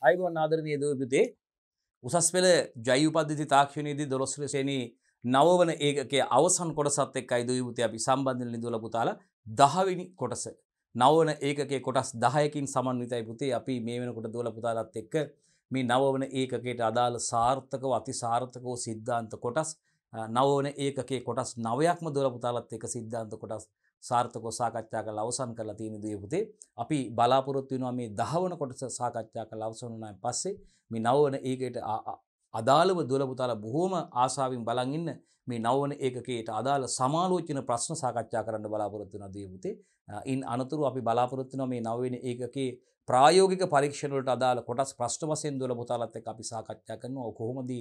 අයිබෝන් ආදරණීය දූ පුතේ උසස් පෙළ ජෛව පද්ධති තාක්ෂණයේදී 12 වෙනි ශ්‍රේණී නවවන ඒකකයේ අවසන් කොටසත් එක්කයි දූ පුතේ අපි සම්බන්ධ වෙන ඉඳලා පුතාලා 10 වෙනි කොටස නවවන ඒකකයේ කොටස් 10කින් සමන්විතයි පුතේ අපි මේ වෙනකොට දූල පුතාලත් එක්ක මේ නවවන ඒකකයට අදාළ සාර්ථකව අති සාර්ථකව සිද්ධාන්ත කොටස් නවවන ඒකකයේ කොටස් 9ක්ම දූල පුතාලත් එක්ක සිද්ධාන්ත කොටස් සාර්ථකව සාකච්ඡා කරලා අවසන් කරලා තියෙන දේ පුතේ අපි බලාපොරොත්තු වෙනවා මේ 10 වන කොටස සාකච්ඡා කරලා අවසන් වුණාන් පස්සේ මේ 9 වන ඒකයට අදාළව දොළ පුතාලා බොහොම ආශාවෙන් බලන් ඉන්න මේ 9 වන ඒකකයට අදාළ සමාලෝචන ප්‍රශ්න සාකච්ඡා කරන්න බලාපොරොත්තු වෙනවා දේ පුතේ. ඉන් අනතුරු අපි බලාපොරොත්තු වෙනවා මේ 9 වෙනි ඒකකයේ ප්‍රායෝගික පරීක්ෂණ වලට අදාළ කොටස් ප්‍රශ්න වශයෙන් දොළ පුතාලත් එක්ක අපි සාකච්ඡා කරනවා. කොහොමද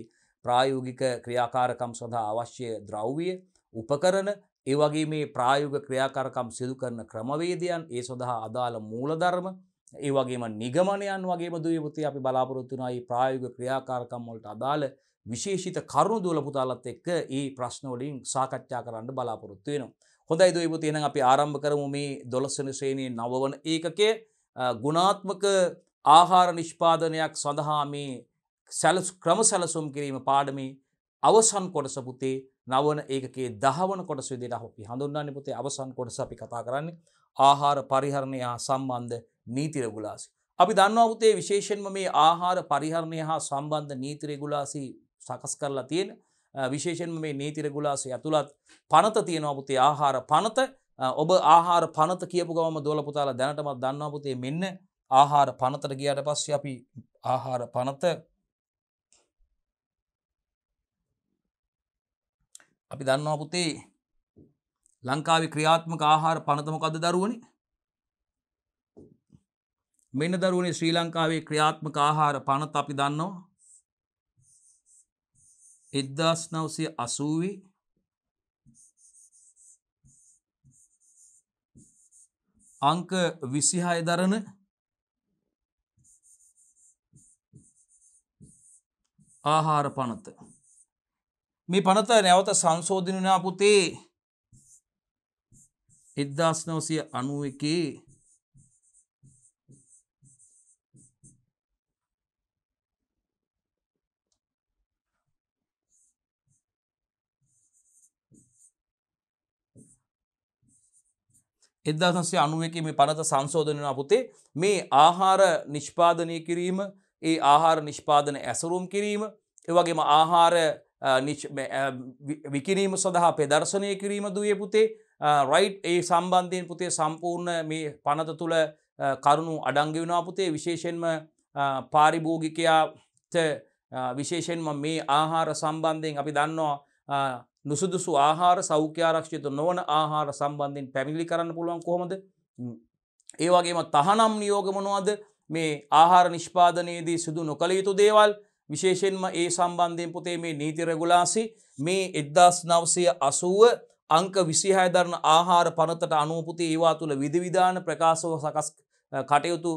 ප්‍රායෝගික ක්‍රියාකාරකම් සඳහා අවශ්‍ය ද්‍රව්‍ය උපකරණ ඒ වගේ මේ ප්‍රායෝගික ක්‍රියාකාරකම් සිදු කරන ක්‍රමවේදයන් ඒ සඳහා අදාළ මූලධර්ම ඒ වගේම නිගමනයන් වගේම දුවේ පුතේ අපි බලාපොරොත්තු වෙනවා මේ ප්‍රායෝගික ක්‍රියාකාරකම් වලට අදාළ විශේෂිත කරුණු දුවල පුතාලත් එක්ක මේ ප්‍රශ්න වලින් සාකච්ඡා කරන්න බලාපොරොත්තු වෙනවා. හොඳයි දුවේ පුතේ එහෙනම් අපි ආරම්භ කරමු මේ 12 වෙනි ශ්‍රේණියේ 9 වන ඒකකයේ ගුණාත්මක ආහාර නිෂ්පාදනයක් සඳහා මේ ක්‍රම සැලසුම් කිරීම පාඩමේ අවසන් කොටස පුතේ 9 වන ඒකකයේ 10 වන කොටස විදිහට අපි හඳුන්වන්නේ පුතේ අවසන් කොටස අපි කතා කරන්නේ ආහාර පරිහරණය හා සම්බන්ධ නීති රෙගුලාසි. අපි දන්නවා පුතේ විශේෂයෙන්ම මේ ආහාර පරිහරණය හා සම්බන්ධ නීති රෙගුලාසි සකස් කරලා තියෙන විශේෂයෙන්ම මේ නීති රෙගුලාසි ඇතුළත් පනත තියෙනවා පුතේ ආහාර පනත. ඔබ ආහාර පනත කියපු ගමම දොළ පුතාලා දැනටමත් දන්නවා පුතේ මෙන්න ආහාර පනතට ගියාට පස්සේ අපි ආහාර පනත අපි දන්නවා පුතේ ලංකාවේ ක්‍රියාත්මක ආහාර පනත මොකද්ද දරුවනේ? මෙන්න දරුවනේ ශ්‍රී ලංකාවේ ක්‍රියාත්මක ආහාර පනත අපි දන්නවා 1980 අංක 26 දරන ආහාර පනත. මේ පනත නැවත සංශෝධනය වුණා පුතේ 1991 1991 මේ පනත සංශෝධනය වුණා පුතේ. මේ ආහාර නිෂ්පාදනය කිරීම, ඒ ආහාර නිෂ්පාදන ඇසුරුම් කිරීම, ඒ වගේම ආහාර විකිණීම සඳහා ප්‍රදර්ශනය කිරීම දුවේ පුතේ රයිට් ඒ සම්බන්ධයෙන් පුතේ සම්පූර්ණ මේ පනත තුල කරුණු අඩංගු වෙනවා පුතේ. විශේෂයෙන්ම පාරිභෝගිකයාට විශේෂයෙන්ම මේ ආහාර සම්බන්ධයෙන් අපි දන්නවා නුසුදුසු ආහාර සෞඛ්‍ය ආරක්ෂිත නොවන ආහාර සම්බන්ධයෙන් පැමිණිලි කරන්න පුළුවන් කොහොමද? ඒ වගේම තහනම් නියෝග මොනවද? මේ ආහාර නිෂ්පාදනයේදී සිදු නොකළ යුතු දේවල් විශේෂයෙන්ම ඒ සම්බන්ධයෙන් පුතේ මේ නීති රෙගුලාසි මේ 1980 අංක 26 දරන ආහාර පනතට අනුව පුතේ ඒවා තුළ විධි විධාන ප්‍රකාශව සකස් කටයුතු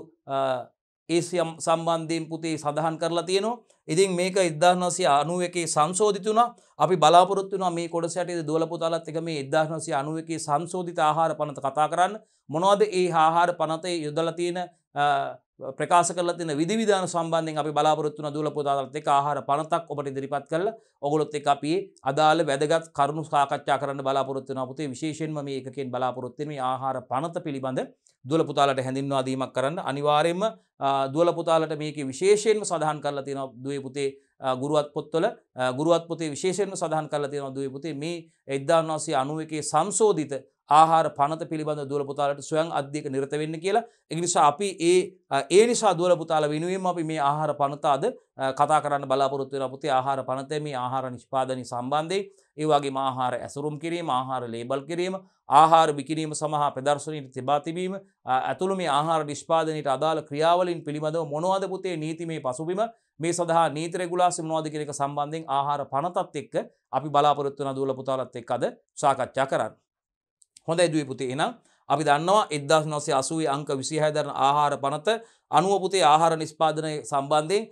ඒ සම්බන්ධයෙන් පුතේ සඳහන් කරලා තියෙනවා. ඉතින් මේක 1991 සංශෝධිත වුණා. අපි බලාපොරොත්තු වෙනවා මේ කොටස යටතේ දොළ පුතාලත් එක මේ 1991 සංශෝධිත ආහාර පනත කතා කරන්න. මොනවද ඒ ආහාර පනතේ යොදලා තියෙන ප්‍රකාශ කරලා තියෙන විධි විධාන සම්බන්ධයෙන් අපි බලාපොරොත්තු වෙන දොළ පුතාලත් එක්ක ආහාර පනතක් ඔබට ඉදිරිපත් කරලා ඔයගොල්ලොත් එක්ක අපි අදාළ වැදගත් කරුණු සාකච්ඡා කරන්න බලාපොරොත්තු වෙනවා පුතේ. විශේෂයෙන්ම මේ එකකින් බලාපොරොත්තු වෙන මේ ආහාර පනත පිළිබඳ දොළ පුතාලට හැඳින්වා දීමක් කරන්න අනිවාර්යයෙන්ම දොළ පුතාලට මේකේ විශේෂයෙන්ම සඳහන් කරලා තියෙනවා දුවේ පුතේ ගුරුවත් පොත්වල ගුරුවත් පොතේ විශේෂයෙන්ම සඳහන් කරලා තියෙනවා දුවේ පුතේ මේ 1991 සංශෝධිත ආහාර පනත පිළිබඳ දොළ පුතාලට ස්වයං අධ්‍යයක නිරත වෙන්න කියලා. ඒ නිසා අපි ඒ නිසා දොළ පුතාලා වෙනුවෙන්ම අපි මේ ආහාර පනත අද කතා කරන්න බලාපොරොත්තු වෙනවා පුතේ. ආහාර පනතේ මේ ආහාර නිෂ්පාදනය සම්බන්ධයෙන් ඒ වගේම ආහාර ඇසුරුම් කිරීම, ආහාර ලේබල් කිරීම, ආහාර විකිණීම සමහා ප්‍රදර්ශනීයට තිබා තිබීම ඇතුළු මේ ආහාර නිෂ්පාදනයට අදාළ ක්‍රියාවලින් පිළිබඳව මොනවද පුතේ නීතිමය පසුබිම මේ සඳහා නීති රෙගුලාසි මොනවද කියන එක සම්බන්ධයෙන් ආහාර පනතත් එක්ක අපි බලාපොරොත්තු වෙන දොළ පුතාලත් එක්ක අද සාකච්ඡා කරන්න. හොඳයි දුවේ පුතේ එහෙනම් අපි දන්නවා 1980 අංක 26 දරන ආහාර පනත අනුව පුතේ ආහාර නිෂ්පාදනය සම්බන්ධයෙන්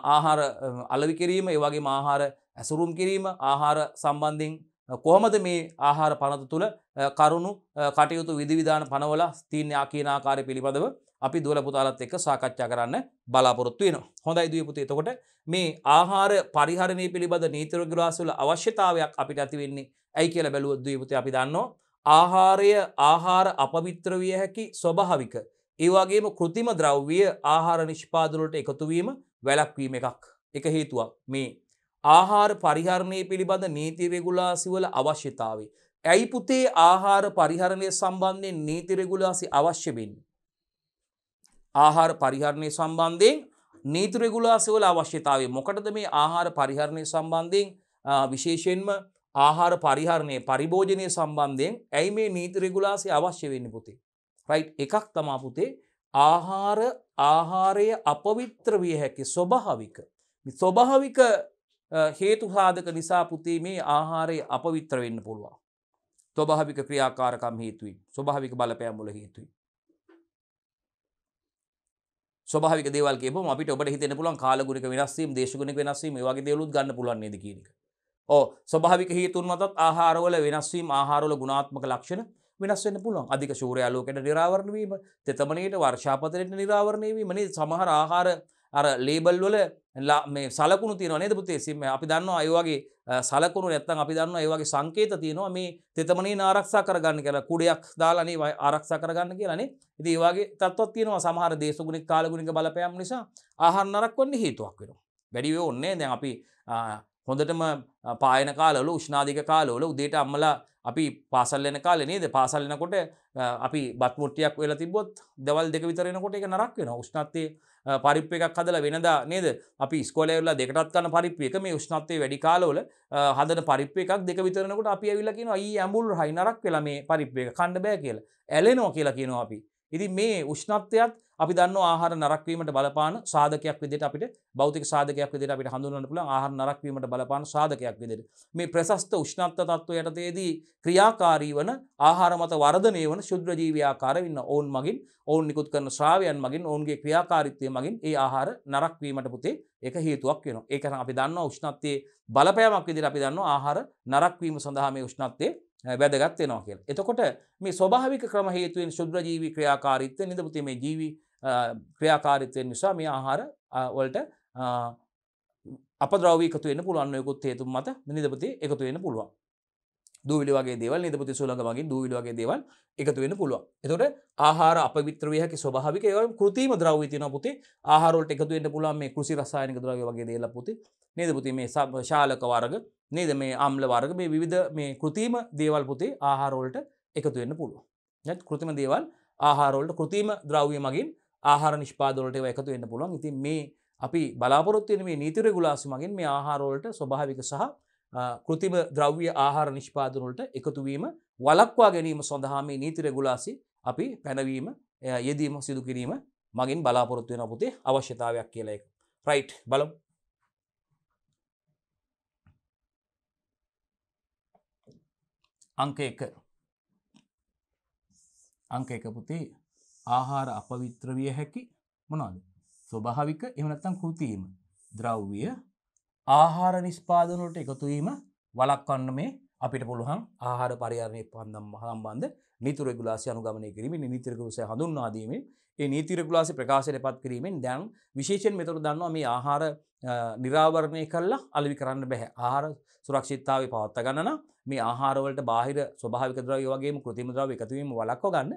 ආහාර අලෙවි කිරීම ඒ වගේම ආහාර ඇසුරුම් කිරීම ආහාර සම්බන්ධයෙන් කොහොමද මේ ආහාර පනත තුළ කරුණු කටයුතු විධි විධාන පනවල තියෙන කියන ආකාරය පිළිබඳව අපි දුවල පුතාලත් එක්ක සාකච්ඡා කරන්න බලාපොරොත්තු වෙනවා. හොඳයි දුවේ පුතේ. එතකොට මේ ආහාර පරිහරණය පිළිබඳ නීති රෙගුලාසි වල අවශ්‍යතාවයක් අපිට ඇති වෙන්නේ ඇයි කියලා බැලුවොත් දුවේ පුතේ අපි දන්නවා ආහාර අපවිත්‍ර විය හැකි ස්වභාවික ඒ වගේම කෘත්‍රිම ද්‍රව්‍ය ආහාර නිෂ්පාදන වලට එකතු වීම වැළැක්වීම එකක්. එක හේතුවක් මේ ආහාර පරිහරණය පිළිබඳ නීති රෙගුලාසි වල අවශ්‍යතාවය. ඇයි පුතේ ආහාර පරිහරණය සම්බන්ධයෙන් නීති රෙගුලාසි අවශ්‍ය වෙන්නේ? ආහාර පරිහරණය සම්බන්ධයෙන් නීති රෙගුලාසි වල අවශ්‍යතාවය මොකටද මේ ආහාර පරිහරණය සම්බන්ධයෙන් විශේෂයෙන්ම ආහාර පරිහරණය පරිභෝජනය සම්බන්ධයෙන් ඇයි මේ නීති රෙගුලාසි අවශ්‍ය වෙන්නේ පුතේ? රයිට් එකක් තමයි පුතේ ආහාරය අපවිත්‍ර විය හැකි ස්වභාවික. මේ ස්වභාවික හේතු සාධක නිසා පුතේ මේ ආහාරය අපවිත්‍ර වෙන්න පුළුවන්. ස්වභාවික ක්‍රියාකාරකම් හේතුයි. ස්වභාවික බලපෑම් වල හේතුයි. ස්වභාවික දේවල් කියපුවම අපිට ඔබට හිතෙන්න පුළුවන් කාලගුණික වෙනස් වීම, දේශගුණික වෙනස් වීම, මේ වගේ දේවලුත් ගන්න පුළුවන් නේද කියන එක. ස්වභාවික හේතුන් මතත් ආහාරවල වෙනස් වීම, ආහාරවල ගුණාත්මක ලක්ෂණ වෙනස් වෙන්න පුළුවන්. අධික සූර්යාලෝකයට නිරාවරණය වීම, තෙතමනේට වර්ෂාපතනයට නිරාවරණය වීම නේද? සමහර ආහාර අර ලේබල් වල මේ සලකුණු තියෙනවා නේද පුතේ? අපි දන්නවා ඒ වගේ සලකුණු නැත්තම් අපි දන්නවා ඒ වගේ සංකේත තියෙනවා මේ තෙතමනේන ආරක්ෂා කරගන්න කියලා. කුඩයක් දාලා නේ ආරක්ෂා කරගන්න කියලා නේ. ඉතින් ඒ වගේ තත්ත්වයක් තියෙනවා. සමහර දේශගුණික කාලගුණික බලපෑම් නිසා ආහාර නරක වෙන්න හේතුවක් වෙනවා. වැඩි වෙ ඕනේ දැන් අපි හොඳටම පායන කාලවල උෂ්ණාධික කාලවල උදේට අම්මලා අපි පාසල් යන කාලේ නේද? පාසල් යනකොට අපි බත් මුට්ටියක් වෙලා තිබ්බොත් දවල් 2 විතර එනකොට ඒක නරක වෙනවා. උෂ්ණත්වයේ පරිප්පු එකක් හදලා වෙනදා නේද? අපි ඉස්කෝලේ ඇවිල්ලා දෙකටත් කන පරිප්පු එක මේ උෂ්ණත්වයේ වැඩි කාලවල හදන පරිප්පු එකක් 2 විතර එනකොට අපි ඇවිල්ලා කියනවා ඊ ඇඹුල් රහයි නරක වෙලා මේ පරිප්පු එක කන්න බෑ කියලා. ඇලෙනවා කියලා කියනවා අපි. ඉතින් මේ උෂ්ණත්වයත් අපි දන්නවා ආහාර නරක වීමට බලපාන සාධකයක් විදිහට අපිට භෞතික සාධකයක් විදිහට අපිට හඳුන්වන්න පුළුවන් ආහාර නරක වීමට බලපාන සාධකයක් විදිහට. මේ ප්‍රශස්ත උෂ්ණත්ව තත්ත්වය යටතේදී ක්‍රියාකාරී වන ආහාර මත වර්ධනය වන ශුද්‍ර ජීවී ආකාර ඉන්න ඔවුන් මගින් ඔවුන් නිකුත් කරන ශ්‍රාවයන් මගින් ඔවුන්ගේ ක්‍රියාකාරීත්වය මගින් ඒ ආහාර නරක වීමට පුතේ ඒක හේතුවක් වෙනවා. ඒක නම් අපි දන්නවා උෂ්ණත්වයේ බලපෑමක් විදිහට අපි දන්නවා ආහාර නරක වීම සඳහා මේ උෂ්ණත්වයේ වැදගත් වෙනවා කියලා. එතකොට මේ ස්වභාවික ක්‍රම හේතුවෙන් ශුද්‍ර ජීවී ක්‍රියාකාරීත්වය නේද පුතේ මේ ජීවී ක්‍රියාකාරීත්වය නිසා මේ ආහාර වලට අපද්‍රව්‍ය එකතු වෙන්න පුළුවන් නොයෙකුත් හේතුන් මත නේද පුතේ එකතු වෙන්න පුළුවන්. දූවිලි වගේ දේවල් නේද පුතේ සුළඟ වගේ දූවිලි වගේ දේවල් එකතු වෙන්න පුළුවන්. එතකොට ආහාර අපවිත්‍ර විය හැකි ස්වභාවික ඒ වගේම කෘත්‍රිම ද්‍රව්‍ය තියෙනවා පුතේ. ආහාර වලට එකතු වෙන්න පුළුවන් මේ කෘෂි රසායනික ද්‍රව්‍ය වගේ දේවල් පුතේ. නේද පුතේ මේ ශාලක වර්ග නේද මේ ආම්ල වර්ග මේ විවිධ මේ කෘත්‍රිම දේවල් පුතේ ආහාර වලට එකතු වෙන්න පුළුවන්. නේද? කෘත්‍රිම දේවල් ආහාර වලට කෘත්‍රිම ද්‍රව්‍ය මගින් ආහාර නිෂ්පාදන වලට ඒවා එකතු වෙන්න පුළුවන්. ඉතින් මේ අපි බලාපොරොත්තු වෙන මේ නීති රෙගුලාසි මගින් මේ ආහාර වලට ස්වභාවික සහ කෘත්‍රිම ද්‍රව්‍ය ආහාර නිෂ්පාදන වලට එකතු වීම වළක්වා ගැනීම සඳහා මේ නීති රෙගුලාසි අපි පැනවීම යෙදීම සිදු කිරීම මගින් බලාපොරොත්තු වෙන පුතේ අවශ්‍යතාවයක් කියලා ඒක. රයිට් බලමු. අංක 1 පුතේ ආහාර අපවිත්‍ර විය හැකි මොනවද? ස්වභාවික එහෙම නැත්නම් කෘත්‍රිම ද්‍රව්‍ය ආහාර නිෂ්පාදන වලට එකතු වීම වළක්වන්න මේ අපිට පුළුවන් ආහාර පරිහරණය සම්බන්ධ නීති රෙගුලාසි අනුගමනය කිරීමෙන් නීති රෙගුලාසි හඳුන්වා දීමෙන් ඒ නීති රෙගුලාසි ප්‍රකාශයට පත් කිරීමෙන් දැන් විශේෂයෙන් මෙතන දන්නවා මේ ආහාර නිරාවරණය කළා අලෙවි කරන්න බෑ. ආහාර සුරක්ෂිතතාවය පවත්වා ගන්න නම් මේ ආහාර වලට බාහිර ස්වභාවික ද්‍රව්‍ය වගේම කෘත්‍රිම ද්‍රව්‍ය එකතු වීම වළක්වා ගන්න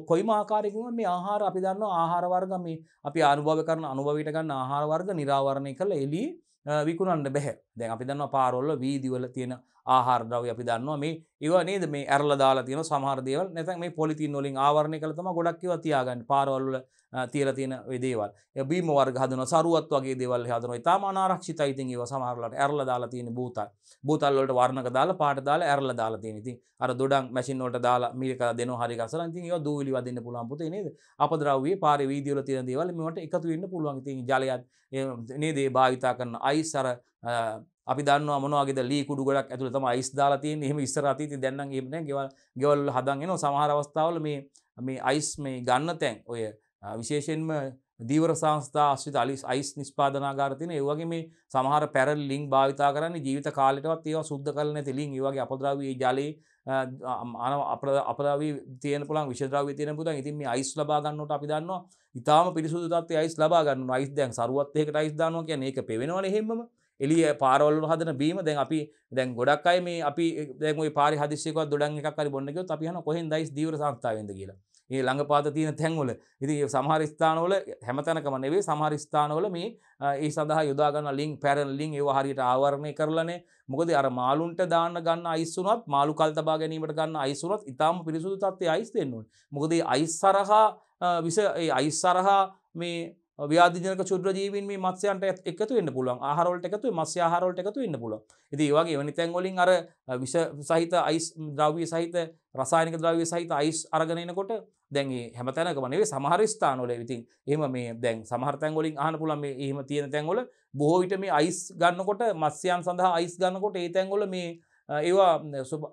කොයිම ආකාරයකින්ම මේ ආහාර අපි දන්නවා ආහාර වර්ග මේ අපි අනුභව කරන අනුභවයට ගන්න ආහාර වර්ග නිරාවරණය කළා එළියේ විකුණන්න බෑ. දැන් අපි දන්නවා පාරවල වීදිවල තියෙන ආහාර ද්‍රව්‍ය අපි දන්නවා මේ ඒවා නේද මේ ඇරලා දාලා තියෙන සමහර දේවල් නැත්නම් මේ පොලිතීන් වලින් ආවරණය කරලා තමයි ගොඩක් ඒවා තියාගන්නේ. පාරවල වල තියලා තියෙන ඒ දේවල්. ඒ බීම වර්ග හදනවා සරුවත් වගේ දේවල් හදනවා. ඊටාම අනාරක්ෂිතයි. ඉතින් ඒවා සමහරලාට ඇරලා දාලා තියෙන බෝතල්. බෝතල් වලට වර්ණක දාලා පාට දාලා ඇරලා දාලා තියෙන. ඉතින් අර දොඩම් මැෂින් වලට දාලා මීරක දෙනවා හරි ගසලා ඉතින් ඒවා දූවිලි වදින්න පුළුවන් පුතේ නේද? අපද්‍රව්‍ය පාරේ වීදි වල තියෙන දේවල් මේවට එකතු වෙන්න පුළුවන්. ඉතින් ජලයත් නේද ඒ භාවිතා කරන අයිස් අර අපි දන්නවා මොනවා වගේද ලී කුඩු ගොඩක් ඇතුළේ තමයි අයිස් දාලා තියෙන්නේ. එහෙම ඉස්සර අතීතේ දැන් නම් එහෙම නැහැ. ගෙවල් වල හදන් එනවා. සමහර අවස්ථාවල මේ අයිස් මේ ගන්න තැන් ඔය විශේෂයෙන්ම දීවර සංස්ථා ආශ්‍රිත අයිස් නිෂ්පාදනාගාර තියෙන ඒ වගේ මේ සමහර පැරලි ලිං භාවිතා කරන්නේ ජීවිත කාලෙටවත් ඒවා සුද්ධ කරලා නැති ලිං ඒ වගේ අපද්‍රව්‍ය ඒ ජලයේ අපද්‍රව්‍ය තියෙන පුළුවන් විෂද්‍රව්‍ය තියෙන පුළුවන්. ඉතින් මේ අයිස් ලබා ගන්නකොට අපි දන්නවා ඊටාම පිරිසුදු තත්ත්වයේ අයිස් ලබා ගන්න ඕන. අයිස් දැන් සරුවත් එකකට අයිස් දානවා කියන්නේ ඒක පෙවෙනවනේ හැමම. එළිය පාරවල් වල හදන බීම දැන් අපි දැන් ගොඩක් අය මේ අපි දැන් ওই පාරේ හදිස්සියකවත් දොඩම් එකක් හරි බොන්න ගියොත් අපි අහනවා කොහෙන්ද අයිස් දීවර සංස්ථාවෙන්ද කියලා. ඒ ළඟපාත තියෙන තැන්වල. ඉතින් සමහර ස්ථානවල හැමතැනකම නෙවෙයි සමහර ස්ථානවල මේ ඒ සඳහා යොදා ගන්න ලින්ක් පැරන් ලින්ක් ඒවා හරියට ආවරණය කරලානේ. මොකද අර මාළුන්ට දාන්න ගන්න අයිස් උනත් මාළු කල් තබා ගැනීමට ගන්න අයිස් උනත් ඊටාම පිරිසුදු තත්ත්වයේ අයිස් දෙන්න ඕනේ. මොකද මේ අයිස් සරහා විස ඒ අයිස් සරහා මේ ව්‍යාධිජනක ක්ෂුද්‍ර ජීවීන් මේ මත්ස්‍යයන්ට එකතු වෙන්න පුළුවන්. ආහාර වලට එකතු වෙයි මත්ස්‍ය ආහාර වලට එකතු වෙන්න පුළුවන්. ඉතින් ඒ වගේ වෙන තැන් වලින් අර විෂ සහිත අයිස් ද්‍රව්‍ය සහිත රසායනික ද්‍රව්‍ය සහිත අයිස් අරගෙන එනකොට දැන් මේ හැමතැනකම නෙවෙයි සමහර ස්ථානවල ඉතින් එහෙම මේ දැන් සමහර තැන් වලින් අහන්න පුළුවන් මේ එහෙම තියෙන තැන් වල බොහෝ විට මේ අයිස් ගන්නකොට මත්ස්‍යයන් සඳහා අයිස් ගන්නකොට ඒ තැන් වල මේ ඒවා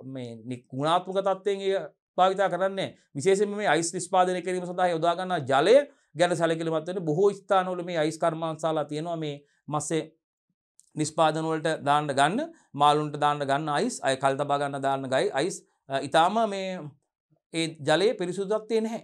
මේ ගුණාත්මක තත්ත්වයෙන් ඒ භාවිතා කරන්නේ විශේෂයෙන්ම මේ අයිස් නිෂ්පාදනය කිරීම සඳහා යොදා ගන්නා ජලය ගැන සැලකිලිමත් වෙන බොහෝ ස්ථානවල මේ අයිස් කර්මාන්තශාලා තියෙනවා මේ මත්ස්‍ය නිෂ්පාදන වලට දාන්න ගන්න මාළුන්ට දාන්න ගන්න අයිස් අය කල් තබා ගන්න දාන්න ගයි අයිස් ඊටාම මේ ඒ ජලයේ පිරිසුදු තත්ත්වේ නැහැ.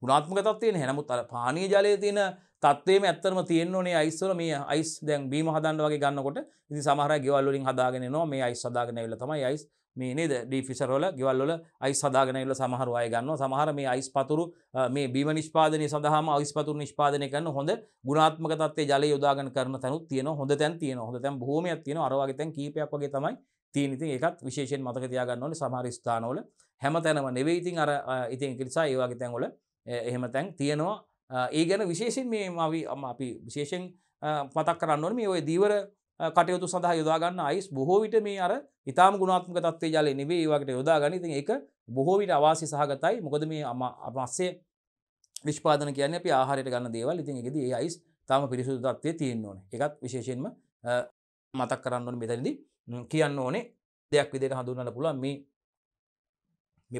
ගුණාත්මක තත්ත්වේ නැහැ. නමුත් අර පානීය ජලයේ තියෙන තත්ත්වෙම ඇත්තටම තියෙන්න ඕනේ අයිස් වල මේ අයිස් දැන් බීම හදන්න වගේ ගන්නකොට ඉතින් සමහර අය ගෙවල් වලින් හදාගෙන එනවා මේ අයිස් හදාගෙන ඇවිල්ලා තමයි අයිස් මේ නේද ඩීෆ්‍රිසර් වල ගෙවල් වල අයිස් හදාගෙන ඇවිල්ලා සමහර අය ගන්නවා. සමහර මේ අයිස් පතුරු මේ බීම නිෂ්පාදනය සඳහාම අයිස් පතුරු නිෂ්පාදනය කරන හොඳ ගුණාත්මක තත්ත්වයේ ජලය යොදාගෙන කරන තැනුත් තියෙනවා. හොඳ තැන් තියෙනවා. හොඳ තැන් බොහෝමයක් තියෙනවා. අර වගේ තැන් කීපයක් වගේ තමයි තියෙන. ඉතින් ඒකත් විශේෂයෙන් මතක තියාගන්න ඕනේ. සමහර ස්ථානවල හැමතැනම නෙවෙයි. ඉතින් අර ඉතින් ඒක නිසා ඒ වගේ තැන් වල එහෙම තැන් තියෙනවා. ඒ ගැන විශේෂයෙන් මේ අපි විශේෂයෙන් මතක් කරන්න ඕනේ මේ ඔය දීවර කටයුතු සඳහා යොදා ගන්න අයිස් බොහෝ විට මේ අර ඊටාම ගුණාත්මක තත්ත්වයේ ජලය නෙවෙයි ඒ වගේට යොදා ගන්න. ඉතින් ඒක බොහෝ විට අවාසි සහගතයි. මොකද මේ මත්ස්‍ය නිෂ්පාදන කියන්නේ අපි ආහාරයට ගන්න දේවල්. ඉතින් ඒකෙදී ඒ අයිස් තාම පිරිසුදු තත්ත්වයේ තියෙන්න ඕනේ. ඒකත් විශේෂයෙන්ම මතක් කරන්න ඕනේ මෙතනදී කියන්න ඕනේ දෙයක් විදිහට හඳුන්වන්න පුළුවන් මේ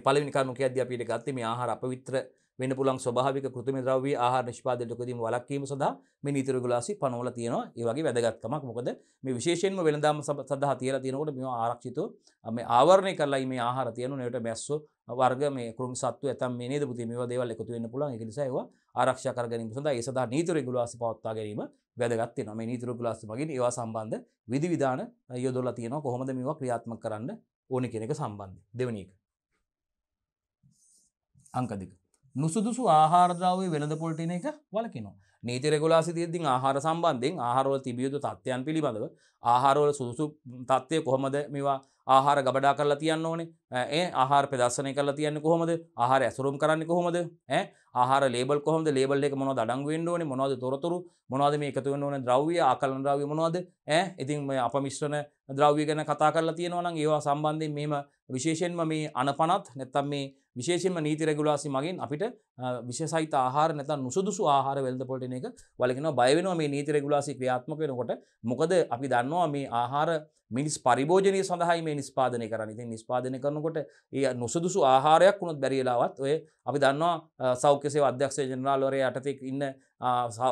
පළවෙනි කරුණ කියද්දී අපි ඊට ගත්තේ මේ ආහාර අපවිත්‍ර වෙන්න පුළුවන් ස්වභාවික කෘත්‍රිම ද්‍රව්‍ය ආහාර නිෂ්පාදනයකදීම වළක්වීම සඳහා මේ නීති රෙගුලාසි පනවල තියෙනවා. ඒ වගේ වැදගත්කමක්. මොකද මේ විශේෂයෙන්ම වෙළඳාම සඳහා තියලා තියෙනකොට මේවා ආරක්ෂිතව මේ ආවරණය කරලා මේ ආහාර තියෙනවා. ඒකට මැස්සෝ වර්ග මේ කෘමි සත්තු ඇතම් මේ නේද පුතේ මේවා දේවල් එකතු වෙන්න පුළුවන්. ඒක නිසා ඒවා ආරක්ෂා කර ගැනීම සඳහා ඒ සඳහා නීති රෙගුලාසි පවත්වා ගැනීම වැදගත් වෙනවා. මේ නීති රෙගුලාසි මගින් ඒවා සම්බන්ධ විධි විධාන යොදවලා තියෙනවා. කොහොමද මේවා ක්‍රියාත්මක කරන්න ඕනේ කියන එක සම්බන්ධ. දෙවෙනි එක. අංක 2. නුසුදුසු ආහාර ද්‍රව්‍ය වෙළඳ පොළට එන එක වළකිනවා. නීති රෙගුලාසි තියෙද්දී ආහාර සම්බන්ධයෙන් ආහාරවල තිබිය යුතු තත්ත්වයන් පිළිබඳව ආහාරවල සුදුසු තත්ත්වය කොහොමද මේවා ආහාර ගබඩා කරලා තියන්න ඕනේ. ආහාර ප්‍රදර්ශනය කරලා තියන්නේ කොහොමද? ආහාර ඇසුරුම් කරන්නේ කොහොමද? ආහාර ලේබල් කොහොමද? ලේබල් එක මොනවද අඩංගු වෙන්න ඕනේ? මොනවද තොරතුරු? මොනවද මේ එකතු වෙන්න ඕනේ ද්‍රව්‍ය? ආකලන ද්‍රව්‍ය මොනවද? ඉතින් මේ අපමිශ්‍රණ ද්‍රව්‍ය ගැන කතා කරලා තියෙනවා නම් ඒවා සම්බන්ධයෙන් මෙහෙම විශේෂයෙන්ම මේ අනපනත් නැත්නම් මේ විශේෂයෙන්ම නීති රෙගුලාසි මගින් අපිට විශේෂයිත ආහාර නැත්නම් නුසුදුසු ආහාර වෙළඳ පොළට එන එක වළකිනවා. බය වෙනවා මේ නීති රෙගුලාසි ක්‍රියාත්මක වෙනකොට. මොකද අපි දන්නවා මේ ආහාර මිනිස් පරිභෝජනය සඳහායි මේ නිෂ්පාදනය කරන්නේ. ඉතින් නිෂ්පාදනය කරනකොට ඒ නුසුදුසු ආහාරයක් වුණොත් බැරි වෙලාවත් ඔය අපි දන්නවා සෞඛ්‍ය සේවා අධ්‍යක්ෂ ජෙනරාල්වරයා යටතේ ඉන්න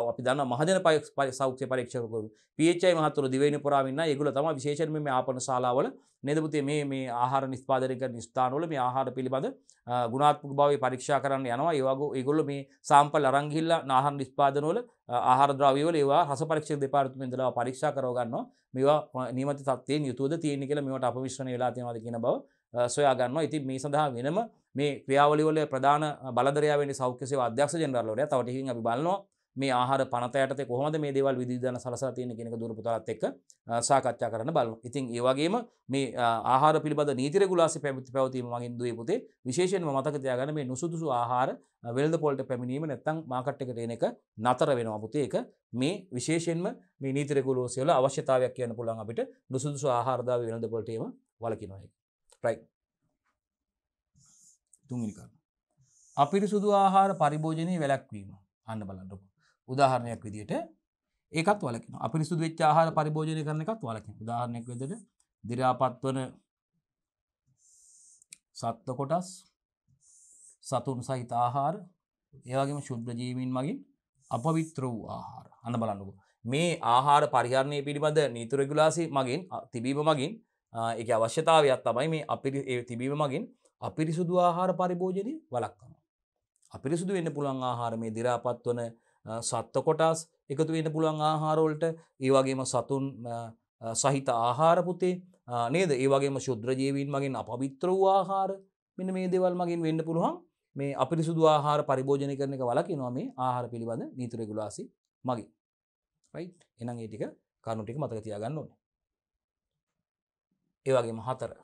අපි දන්නවා මහජන සෞඛ්‍ය පරීක්ෂකවරු PHI මහතුරු දිවයින පුරාම ඉන්න ඒගොල්ලෝ තමයි විශේෂයෙන්ම මේ ආපන ශාලාවල නේද පුතේ මේ ආහාර නිෂ්පාදනය කරන ස්ථානවල මේ ආහාර පිළිබඳ ගුණාත්මක භාවය පරීක්ෂා කරන්න යනවා. ඒගොල්ලෝ මේ සාම්පල් අරන් ගිහිල්ලා ආහාර නිෂ්පාදනවල ආහාර ද්‍රව්‍ය වල ඒවා රස පරීක්ෂක දෙපාර්තමේන්තුවල පරීක්ෂා කරව ගන්නවා. මේවා නියමිත තත්ත්වයෙන් යුතුවද තියෙන්නේ කියලා මේවට අපමිශ්‍රණය වෙලා තියෙනවද කියන බව සොයා ගන්නවා. ඉතින් මේ සඳහා වෙනම මේ ක්‍රියාවලිය වල ප්‍රධාන බලධරයා වෙන්නේ සෞඛ්‍ය සේවා අධ්‍යක්ෂ ජෙනරාල්වරයා. තව ටිකකින් අපි බලනවා මේ ආහාර පනත යටතේ කොහොමද මේ දේවල් විධි විධාන සලසලා තියෙන්නේ කියන එක දුර පුතාලත් එක්ක සාකච්ඡා කරන්න බලමු. ඉතින් ඒ වගේම මේ ආහාර පිළිබඳ නීති රෙගුලාසි පැවතීම මගින් දුවේ පුතේ විශේෂයෙන්ම මතක තියාගන්න මේ නුසුදුසු ආහාර වෙළඳ පොළට පැමිණීම නැත්නම් මාකට් එකට එන එක නතර වෙනවා පුතේ. ඒක මේ විශේෂයෙන්ම මේ නීති රෙගුලාසි වල අවශ්‍යතාවයක් කියන්න පුළුවන් අපිට නුසුදුසු ආහාර දාව වෙළඳ පොළට ඒව වළකිනවා ඒක. රයිට්. තුන්වෙනි කාරණා. අපිරිසුදු ආහාර පරිභෝජනයේ වැළැක්වීම. අන්න බලන්නකො. උදාහරණයක් විදිහට ඒකත් වළකිනවා. අපිරිසුදු වෙච්ච ආහාර පරිභෝජනය කරන එකත් වළකිනවා. උදාහරණයක් විදිහට දි รา පත් වන සත්ව කොටස්, සතුන් සහිත ආහාර, ඒ වගේම ශුද්ධ ජීවීන් මගින් අපවිත්‍ර වූ ආහාර. අන්න බලන්නකො. මේ ආහාර පරිහරණය පිළිබඳ නීති රෙගුලාසි මගින් තිබීම මගින් ඒකේ අවශ්‍යතාවයක් තමයි මේ ඒ තිබීම මගින් අපිරිසුදු ආහාර පරිභෝජනය වළක්වනවා. අපිරිසුදු වෙන්න පුළුවන් ආහාර මේ දි รา පත් වන සත්ත්ව කොටස් එකතු වෙන්න පුළුවන් ආහාර වලට ඒ වගේම සතුන් සහිත ආහාර පුතේ නේද? ඒ වගේම ශුද්‍ර ජීවීන් මගින් අපවිත්‍ර වූ ආහාර මෙන්න මේ දේවල් මගින් වෙන්න පුළුවන් මේ අපිරිසුදු ආහාර පරිභෝජනය කරන එක වළකිනවා මේ ආහාර පිළිබඳ නීති රෙගුලාසි මගින්. රයිට්? එහෙනම් මේ ටික කරුණු ටික මතක තියාගන්න ඕනේ. ඒ වගේම 4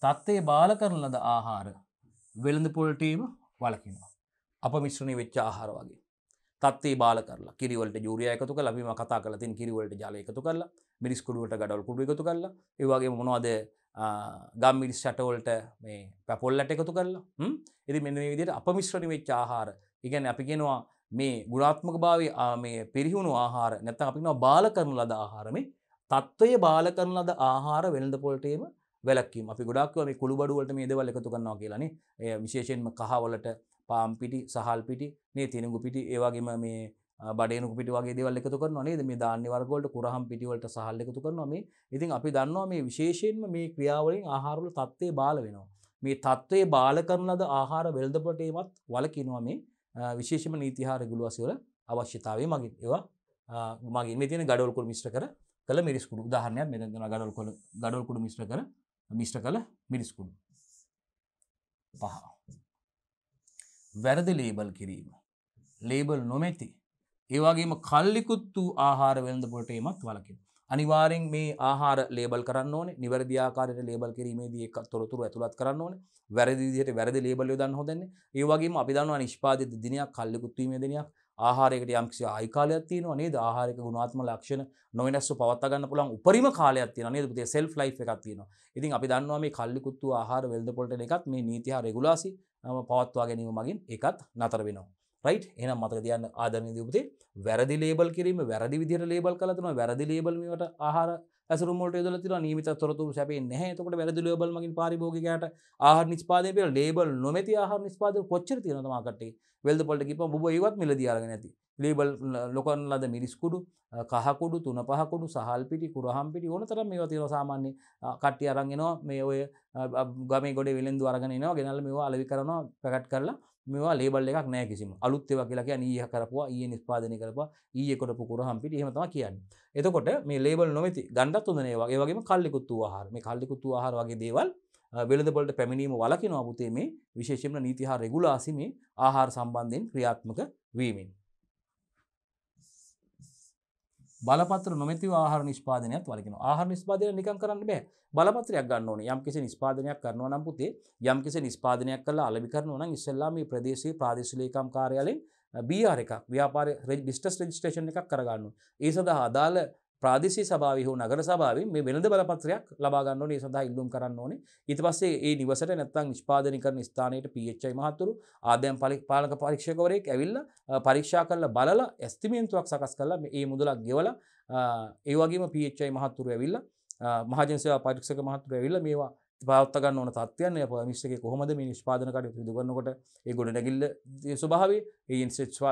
තත්ත්වයේ බාල කරන ලද ආහාර වෙළඳ පොළටීම වළකිනවා. අපමිශ්‍රණය වෙච්ච ආහාර වගේ. තත්ත්වයේ බාල කරලා කිරි වලට යූරියා එකතු කරලා අපි කතා කරලා තියෙන කිරි වලට ජල එකතු කරලා මිරිස් කුඩු වලට ගඩොල් කුඩු එකතු කරලා ඒ වගේම මොනවද ගම් මිරිස් ෂට වලට මේ පැපොල්ලට එකතු කරලා ඉතින් මෙන්න මේ විදිහට අපමිශ්‍රණය වෙච්ච ආහාර. ඒ කියන්නේ අපි කියනවා මේ ගුණාත්මක භාවයේ මේ පරිහුණු ආහාර නැත්නම් අපි කියනවා බාල කරන ලද ආහාර මේ තත්ත්වයේ බාල කරන ලද ආහාර වෙළඳ පොළටීම වැළැක්වීම. අපි ගොඩාක් මේ කුළු බඩු වලට මේ දේවල් එකතු කරනවා කියලා නේ. ඒ විශේෂයෙන්ම කහ වලට පාම් පිටි, සහල් පිටි, මේ තිනුඟු පිටි, ඒ වගේම මේ බඩේනුගු පිටි වගේ දේවල් එකතු කරනවා නේද? මේ ධාන්‍ය වර්ග වලට කුරහම් පිටි වලට සහල් එකතු කරනවා මේ. ඉතින් අපි දන්නවා මේ විශේෂයෙන්ම මේ ක්‍රියාවලින් ආහාර වල තත්ත්වයේ බාල වෙනවා. මේ තත්ත්වයේ බාල කරන ලද ආහාර වෙළඳ පොළටීමත් වළකිනවා මේ විශේෂම නීති හා රෙගුලාසි වල අවශ්‍යතාවය මගින්. ඒවා මගින් මේ තියෙන ගඩොල් කුඩු මිශ්‍ර කළ මිරිස් කුඩු උදාහරණයක් මෙතන දෙනවා ගඩොල් කුඩු මිශ්‍ර කළ මිරිස් කුඩු. 5 වැරදි ලේබල් කිරීම. ලේබල් නොමැති ඒ වගේම කල්ලිකුත් වූ ආහාර වෙළඳ පොළටීමත් වළකිනවා. අනිවාර්යෙන් මේ ආහාර ලේබල් කරන්න ඕනේ. නිවැරදි ආකාරයට ලේබල් කිරීමේදී ඒක තොරතුරු ඇතුළත් කරන්න ඕනේ. වැරදි විදිහට වැරදි ලේබල් යොදන්න හොදන්නේ. ඒ වගේම අපි දන්නවා නිෂ්පාදිත දිනයක් කල්ලිකුත් වීමේ දිනයක් ආහාරයකට යම්කිසි ආයු කාලයක් තියෙනවා නේද? ආහාරයක ගුණාත්මක ලක්ෂණ නොවෙනස්ව පවත්වා ගන්න පුළුවන් උපරිම කාලයක් තියෙනවා නේද? පුතේ සෙල්ෆ් ලයිෆ් එකක් තියෙනවා. ඉතින් අපි දන්නවා මේ කල්ලිකුත් වූ ආහාර වෙළඳ පොළට එකත් මේ නීති හා රෙගුලාසි පවත්වා ගැනීම මගින් ඒකත් නතර වෙනවා. රයිට්? එහෙනම් මතක තියාගන්න ආදරණීය පුතේ වැරදි ලේබල් කිරීම වැරදි විදිහට ලේබල් කරලා තියෙනවා. වැරදි ලේබල් මේවට ආහාර ඇසුරුම් වලට යොදලා තියෙනවා. නියමිත තොරතුරු සැපෙන්නේ නැහැ. එතකොට වැරදි ලේබල් මගින් පාරිභෝගිකයාට ආහාර නිෂ්පාදනය පිළිබඳ ලේබල් නොමැති ආහාර නිෂ්පාදනය කොච්චර තියෙනවද තමා කට්ටිය. වෙළඳ පොළට ගිහපුවම බුබ ඒවත් මිලදී අරගෙන ඇති. ලේබල් ලොකන ලද මිරිස් කුඩු, කහ කුඩු, තුන පහ කුඩු, සහල් පිටි, කුරහම් පිටි ඕන තරම් මේවා තියෙනවා සාමාන්‍ය කට්ටිය අරන් එනවා. මේ ඔය ගමේ ගොඩේ වෙළෙන්දු අරගෙන එනවා. ගෙනල්ලා මේවා අලෙවි කරනවා, පැකට් කරලා මේවා ලේබල් එකක් නැහැ කිසිම. අලුත් ඒවා කියලා කියන්නේ ඊයේ කරපුවා, ඊයේ නිෂ්පාදනය කරපුවා, ඊයේ කරපු කුරහම් පිටි එහෙම තමයි කියන්නේ. එතකොට මේ ලේබල් නොමැති ගණ්ඩත් හොඳ නේ. ඒ වගේම කල්ලිකුත් වූ ආහාර. මේ කල්ලිකුත් වූ ආහාර වගේ දේවල් වෙළඳ පොළට පැමිණීම වළකිනවා පුතේ මේ විශේෂයෙන්ම නීති හා රෙගුලාසි මේ ආහාර සම්බන්ධයෙන් ක්‍රියාත්මක වීමෙන්. බලපත්‍ර නොමැතිව ආහාර නිෂ්පාදනයත් වළකිනවා. ආහාර නිෂ්පාදනය නිකන් කරන්න බෑ. බලපත්‍රයක් ගන්න ඕනේ. යම්කිසි නිෂ්පාදනයක් කරනවා නම් පුතේ යම්කිසි නිෂ්පාදනයක් කරලා අලෙවි කරනවා නම් ඉස්සෙල්ලා මේ ප්‍රදේශීය ප්‍රාදේශීය ලේකම් කාර්යාලයෙන් BR එකක් ව්‍යාපාර බිස්නස් රෙජිස්ට්‍රේෂන් එකක් කරගන්න ඕනේ. ඒ සඳහා අදාළ ප්‍රාදේශීය සභාවේ හෝ නගර සභාවෙන් මේ වෙළඳ බලපත්‍රයක් ලබා ගන්න ඕනේ. ඒ සඳහා ඉල්ලුම් කරන්න ඕනේ. ඊට පස්සේ ඒ නිවසට නැත්නම් නිෂ්පාදනය කරන ස්ථානයට PHI මහතුරු ආදායම් පාලක පරීක්ෂකවරයෙක් ඇවිල්ලා පරීක්ෂා කරලා බලලා එස්ටිමේන්තුවක් සකස් කරලා මේ මුදලක් ගෙවලා ඒ වගේම PHI මහතුරු ඇවිල්ලා මහජන සේවා පරීක්ෂක මහතුරු ඇවිල්ලා මේවා පවත්වා ගන්න ඕන තත්ත්වයන් මේ පර්මිස් එකේ කොහොමද මේ නිෂ්පාදන කටයුතු සිදු කරනකොට ඒ ගොඩනැගිල්ල ස්වභාවය ඒ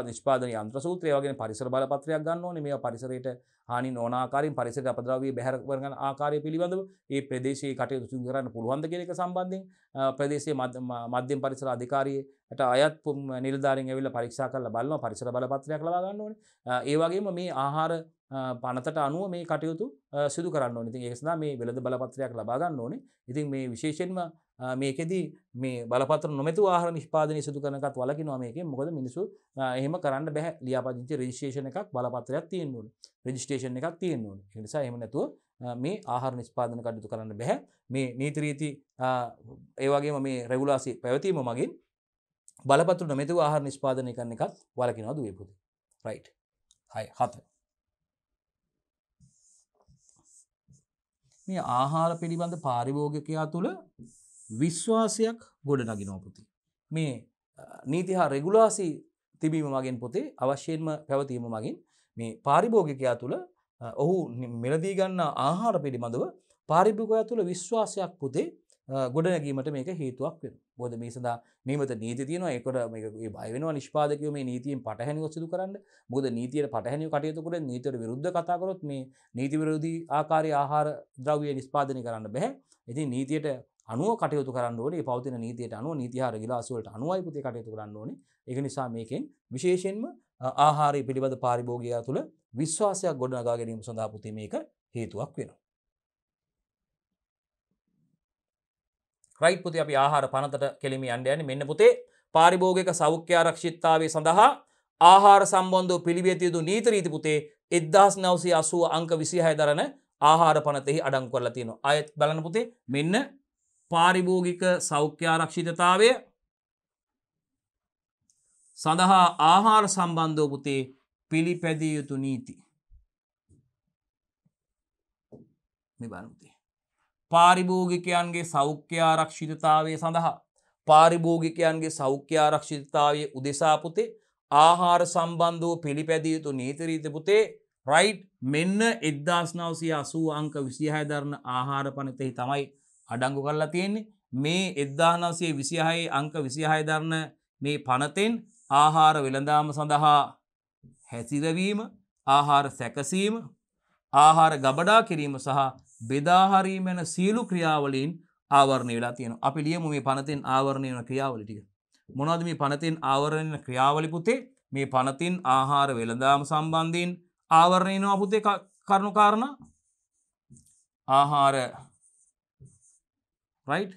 නිෂ්පාදන යන්ත්‍ර සූත්‍රය වගේ පරිසර බලපත්‍රයක් ගන්න ඕනේ. මේවා පරිසරයට හානි නොවන ආකාරයෙන් පරිසරයට අපද්‍රව්‍ය බැහැර කරන ආකාරය පිළිබඳව ඒ ප්‍රදේශයේ කටයුතු සිදු කරන්න පුළුවන්ද කියන එක සම්බන්ධයෙන් ප්‍රදේශයේ මධ්‍යම පරිසර අධිකාරියට අයත් නිලධාරීන් ඇවිල්ලා පරීක්ෂා කරලා බලනවා පරිසර බලපත්‍රයක් ලබා ගන්න ඕනේ. ඒ වගේම මේ ආහාර පනතට අනුව මේ කටයුතු සිදු කරන්න ඕනේ. ඉතින් ඒක සඳහා මේ වෙළඳ බලපත්‍රයක් ලබා ගන්න ඕනේ. ඉතින් මේ විශේෂයෙන්ම මේකෙදි මේ බලපත්‍ර නොමැතිව ආහාර නිෂ්පාදනය සිදු කරන එකත් වළකිනවා මේකෙන්. මොකද මිනිස්සු එහෙම කරන්න බෑ. ලියාපදිංචි රෙජිස්ට්‍රේෂන් එකක් බලපත්‍රයක් තියෙන්න ඕනේ. රෙජිස්ට්‍රේෂන් එකක් තියෙන්න ඕනේ. ඒ නිසා එහෙම නැතුව මේ ආහාර නිෂ්පාදන කටයුතු කරන්න බෑ. මේ නීති රීති ඒ වගේම මේ රෙගුලාසි පැවතීම මගින් බලපත්‍ර නොමැතිව ආහාර නිෂ්පාදනය කරන එකත් වළකිනවා දුවේ පුතේ. රයිට්. 7 මේ ආහාර පිළිබඳ පාරිභෝගිකයා තුළ විශ්වාසයක් ගොඩනගිනවා පුතේ. මේ නීති හා රෙගුලාසි තිබීම මගින් පුතේ අවශ්‍යයෙන්ම පැවතීම මගින් මේ පාරිභෝගිකයා තුළ ඔහු මිලදී ගන්නා ආහාර පිළිබඳව පාරිභෝගිකයා තුළ විශ්වාසයක් පුතේ ගොඩනැගීමට මේක හේතුවක් වෙනවා. මොකද මේ සඳහා නියමිත නීති තියෙනවා. ඒකට මේක ඒ බය වෙනවා නිෂ්පාදකයෝ මේ නීතියෙන් පටහැනිව සිදු කරන්න. මොකද නීතියට පටහැනිව කටයුතු කරොත් නීතියට විරුද්ධ කතා කරොත් මේ නීති විරෝධී ආකාරයේ ආහාර ද්‍රව්‍ය නිෂ්පාදනය කරන්න බෑ. ඉතින් නීතියට අනුව කටයුතු කරන්න ඕනේ. මේ පවතින නීතියට අනුව නීති ආහාර ගිලාස වලට අනුවයි පුතේ කටයුතු කරන්න ඕනේ. ඒක නිසා මේකෙන් විශේෂයෙන්ම ආහාරය පිළිබඳ පාරිභෝගිකයා තුළ විශ්වාසයක් ගොඩනගා ගැනීම සඳහා පුතේ මේක හේතුවක් වෙනවා. රයිට් පුතේ අපි ආහාර පනතට කෙලිම යන්න යන්නේ. මෙන්න පුතේ පාරිභෝගික සෞඛ්‍ය ආරක්ෂිතතාවය සඳහා ආහාර සම්බන්ධව පිළිපැදිය යුතු නීති රීති පුතේ 1980 අංක 26 දරන ආහාර පනතෙහි අඩංගු කරලා තියෙනවා. ආයෙත් බලන්න පුතේ මෙන්න පාරිභෝගික සෞඛ්‍ය ආරක්ෂිතතාවය සඳහා ආහාර සම්බන්ධව පුතේ පිළිපැදිය යුතු නීති. මේ බලන්න පුතේ. පාරිභෝගිකයන්ගේ සෞඛ්‍ය ආරක්ෂිතතාවය සඳහා පාරිභෝගිකයන්ගේ සෞඛ්‍ය ආරක්ෂිතතාවය උදෙසා පුතේ ආහාර සම්බන්ධව පිළිපැදිය යුතු නීති රීති පුතේ රයිට් මෙන්න 1980 අංක 26 දරන ආහාර පනතෙහි තමයි අඩංගු කරලා තියෙන්නේ. මේ 1926 අංක 26 දරන මේ පනතෙන් ආහාර වෙළඳාම සඳහා හැසිරවීම, ආහාර සැකසීම, ආහාර ගබඩා කිරීම සහ බෙදා හැරීම යන සියලු ක්‍රියාවලීන් ආවරණය වෙලා තියෙනවා. අපි ලියමු මේ පනතෙන් ආවරණය වෙන ක්‍රියාවලි ටික. මොනවද මේ පනතෙන් ආවරණය වෙන ක්‍රියාවලි පුතේ? මේ පනතින් ආහාර වෙළඳාම සම්බන්ධයෙන් ආවරණය වෙනවා පුතේ කරුණු කාරණා. ආහාර right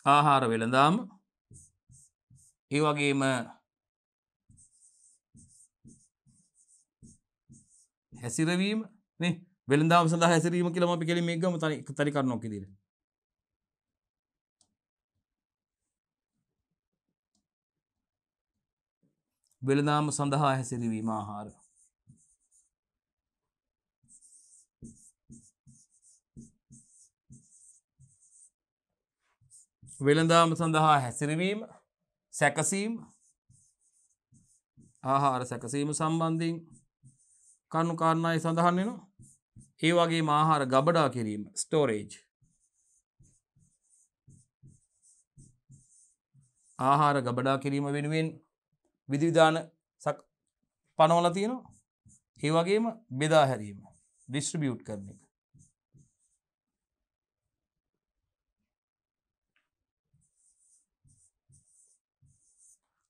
ආහාර වෙළඳාම ඒ වගේම හැසිරවීම නේ වෙළඳාම සඳහා හැසිරීම කියලා අපි කෙලින් මේක ගමු තනි කරුණක් විදිහට. වෙළඳාම සඳහා හැසිරවීම ආහාර. වෙළඳාම සඳහා හැසිරවීම සැකසීම ආහාර සැකසීම සම්බන්ධයෙන් කරුණු කාරණායි සඳහන් වෙනවා. ඒ වගේම ආහාර ගබඩා කිරීම ස්ටෝරේජ්. ආහාර ගබඩා කිරීම වෙනුවෙන් විධිවිධාන පනවලා තියෙනවා. ඒ වගේම බෙදා හැරීම ඩිස්ට්‍රිබියුට් කරන එක.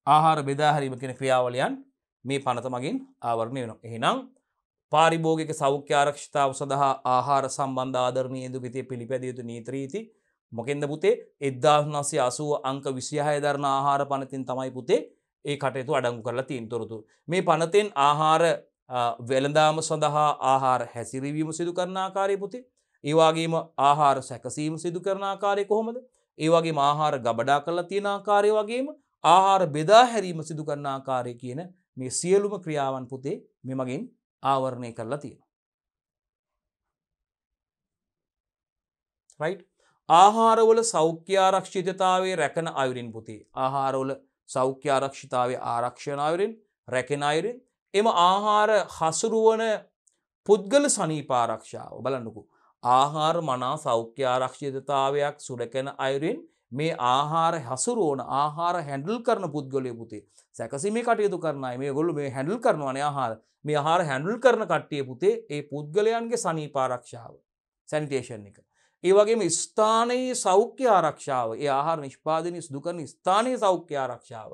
ආහාර බෙදා හැරීම කියන ක්‍රියාවලියන් මේ පනත මගින් ආවරණය වෙනවා. එහෙනම් පාරිභෝගික සෞඛ්‍ය ආරක්ෂිතාව සඳහා ආහාර සම්බන්ධ ආදරණීය දුපිතේ පිළිපැදිය යුතු නීති රීති මොකෙන්ද පුතේ 1980 අංක 26 දරන ආහාර පනතින් තමයි පුතේ ඒ කටයුතු අඩංගු කරලා තියෙන තොරතුරු. මේ පනතෙන් ආහාර වෙළඳාම සඳහා ආහාර හැසිරවීම සිදු කරන ආකාරය පුතේ. ඒ වගේම ආහාර සැකසීම සිදු කරන ආකාරය කොහොමද? ඒ වගේම ආහාර ගබඩා කරලා තියෙන ආකාරය වගේම ආහාර බෙදා හැරීම සිදු කරන ආකාරය කියන මේ සියලුම ක්‍රියාවන් පුතේ මේ මගින් ආවරණය කරලා තියෙනවා. right ආහාරවල සෞඛ්‍ය ආරක්ෂිතතාවයේ රැකෙන අයුරින් පුතේ ආහාරවල සෞඛ්‍ය ආරක්ෂිතතාවයේ ආරක්ෂණ අයුරින් රැකෙන අයුරින් එම ආහාර හසුරුවන පුද්ගල සනීප ආරක්ෂාව බලන්නකෝ ආහාර මනා සෞඛ්‍ය ආරක්ෂිතතාවයක් සුරැකෙන අයුරින් මේ ආහාර හසුරුවන ආහාර හැන්ඩල් කරන පුද්ගලයෝ පුතේ සැකසීමේ කටයුතු කරන අය මේගොල්ලෝ මේ හැන්ඩල් කරනවානේ ආහාර මේ ආහාර හැන්ඩල් කරන කට්ටිය පුතේ ඒ පුද්ගලයන්ගේ සනීප ආරක්ෂාව සැනිටේෂන් එක ඒ වගේම ස්ථානයේ සෞඛ්‍ය ආරක්ෂාව ඒ ආහාර නිෂ්පාදනය සිදු කරන ස්ථානයේ සෞඛ්‍ය ආරක්ෂාව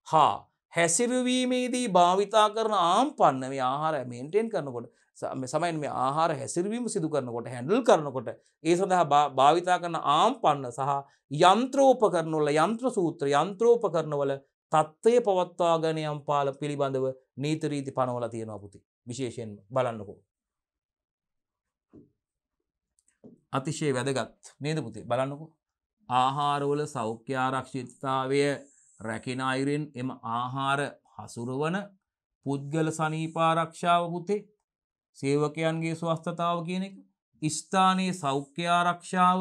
හා හැසිරවීමේදී භාවිතා කරන ආම්පන්න මේ ආහාර මේන්ටේන් කරනකොට සමයන් මේ ආහාර හැසිරවීම සිදු කරනකොට හැන්ඩල් කරනකොට ඒ සඳහා භාවිතා කරන ආම්පන්න සහ යන්ත්‍රෝපකරණ වල යන්ත්‍ර සූත්‍ර යන්ත්‍රෝපකරණ වල තත්ත්වය පවත්වා ගැනීම යම්පාල පිළිබඳව නීති රීති පනවලා තියෙනවා පුතේ විශේෂයෙන් බලන්නකෝ අතිශය වැදගත් නේද පුතේ බලන්නකෝ ආහාරවල සෞඛ්‍ය ආරක්ෂිතතාවය රැකෙන අයුරින් එම ආහාර හසුරවන පුද්ගල සනීප ආරක්ෂාව පුතේ සේවකයන්ගේ ස්වස්ථතාව කියන එක ස්ථානයේ සෞඛ්‍ය ආරක්ෂාව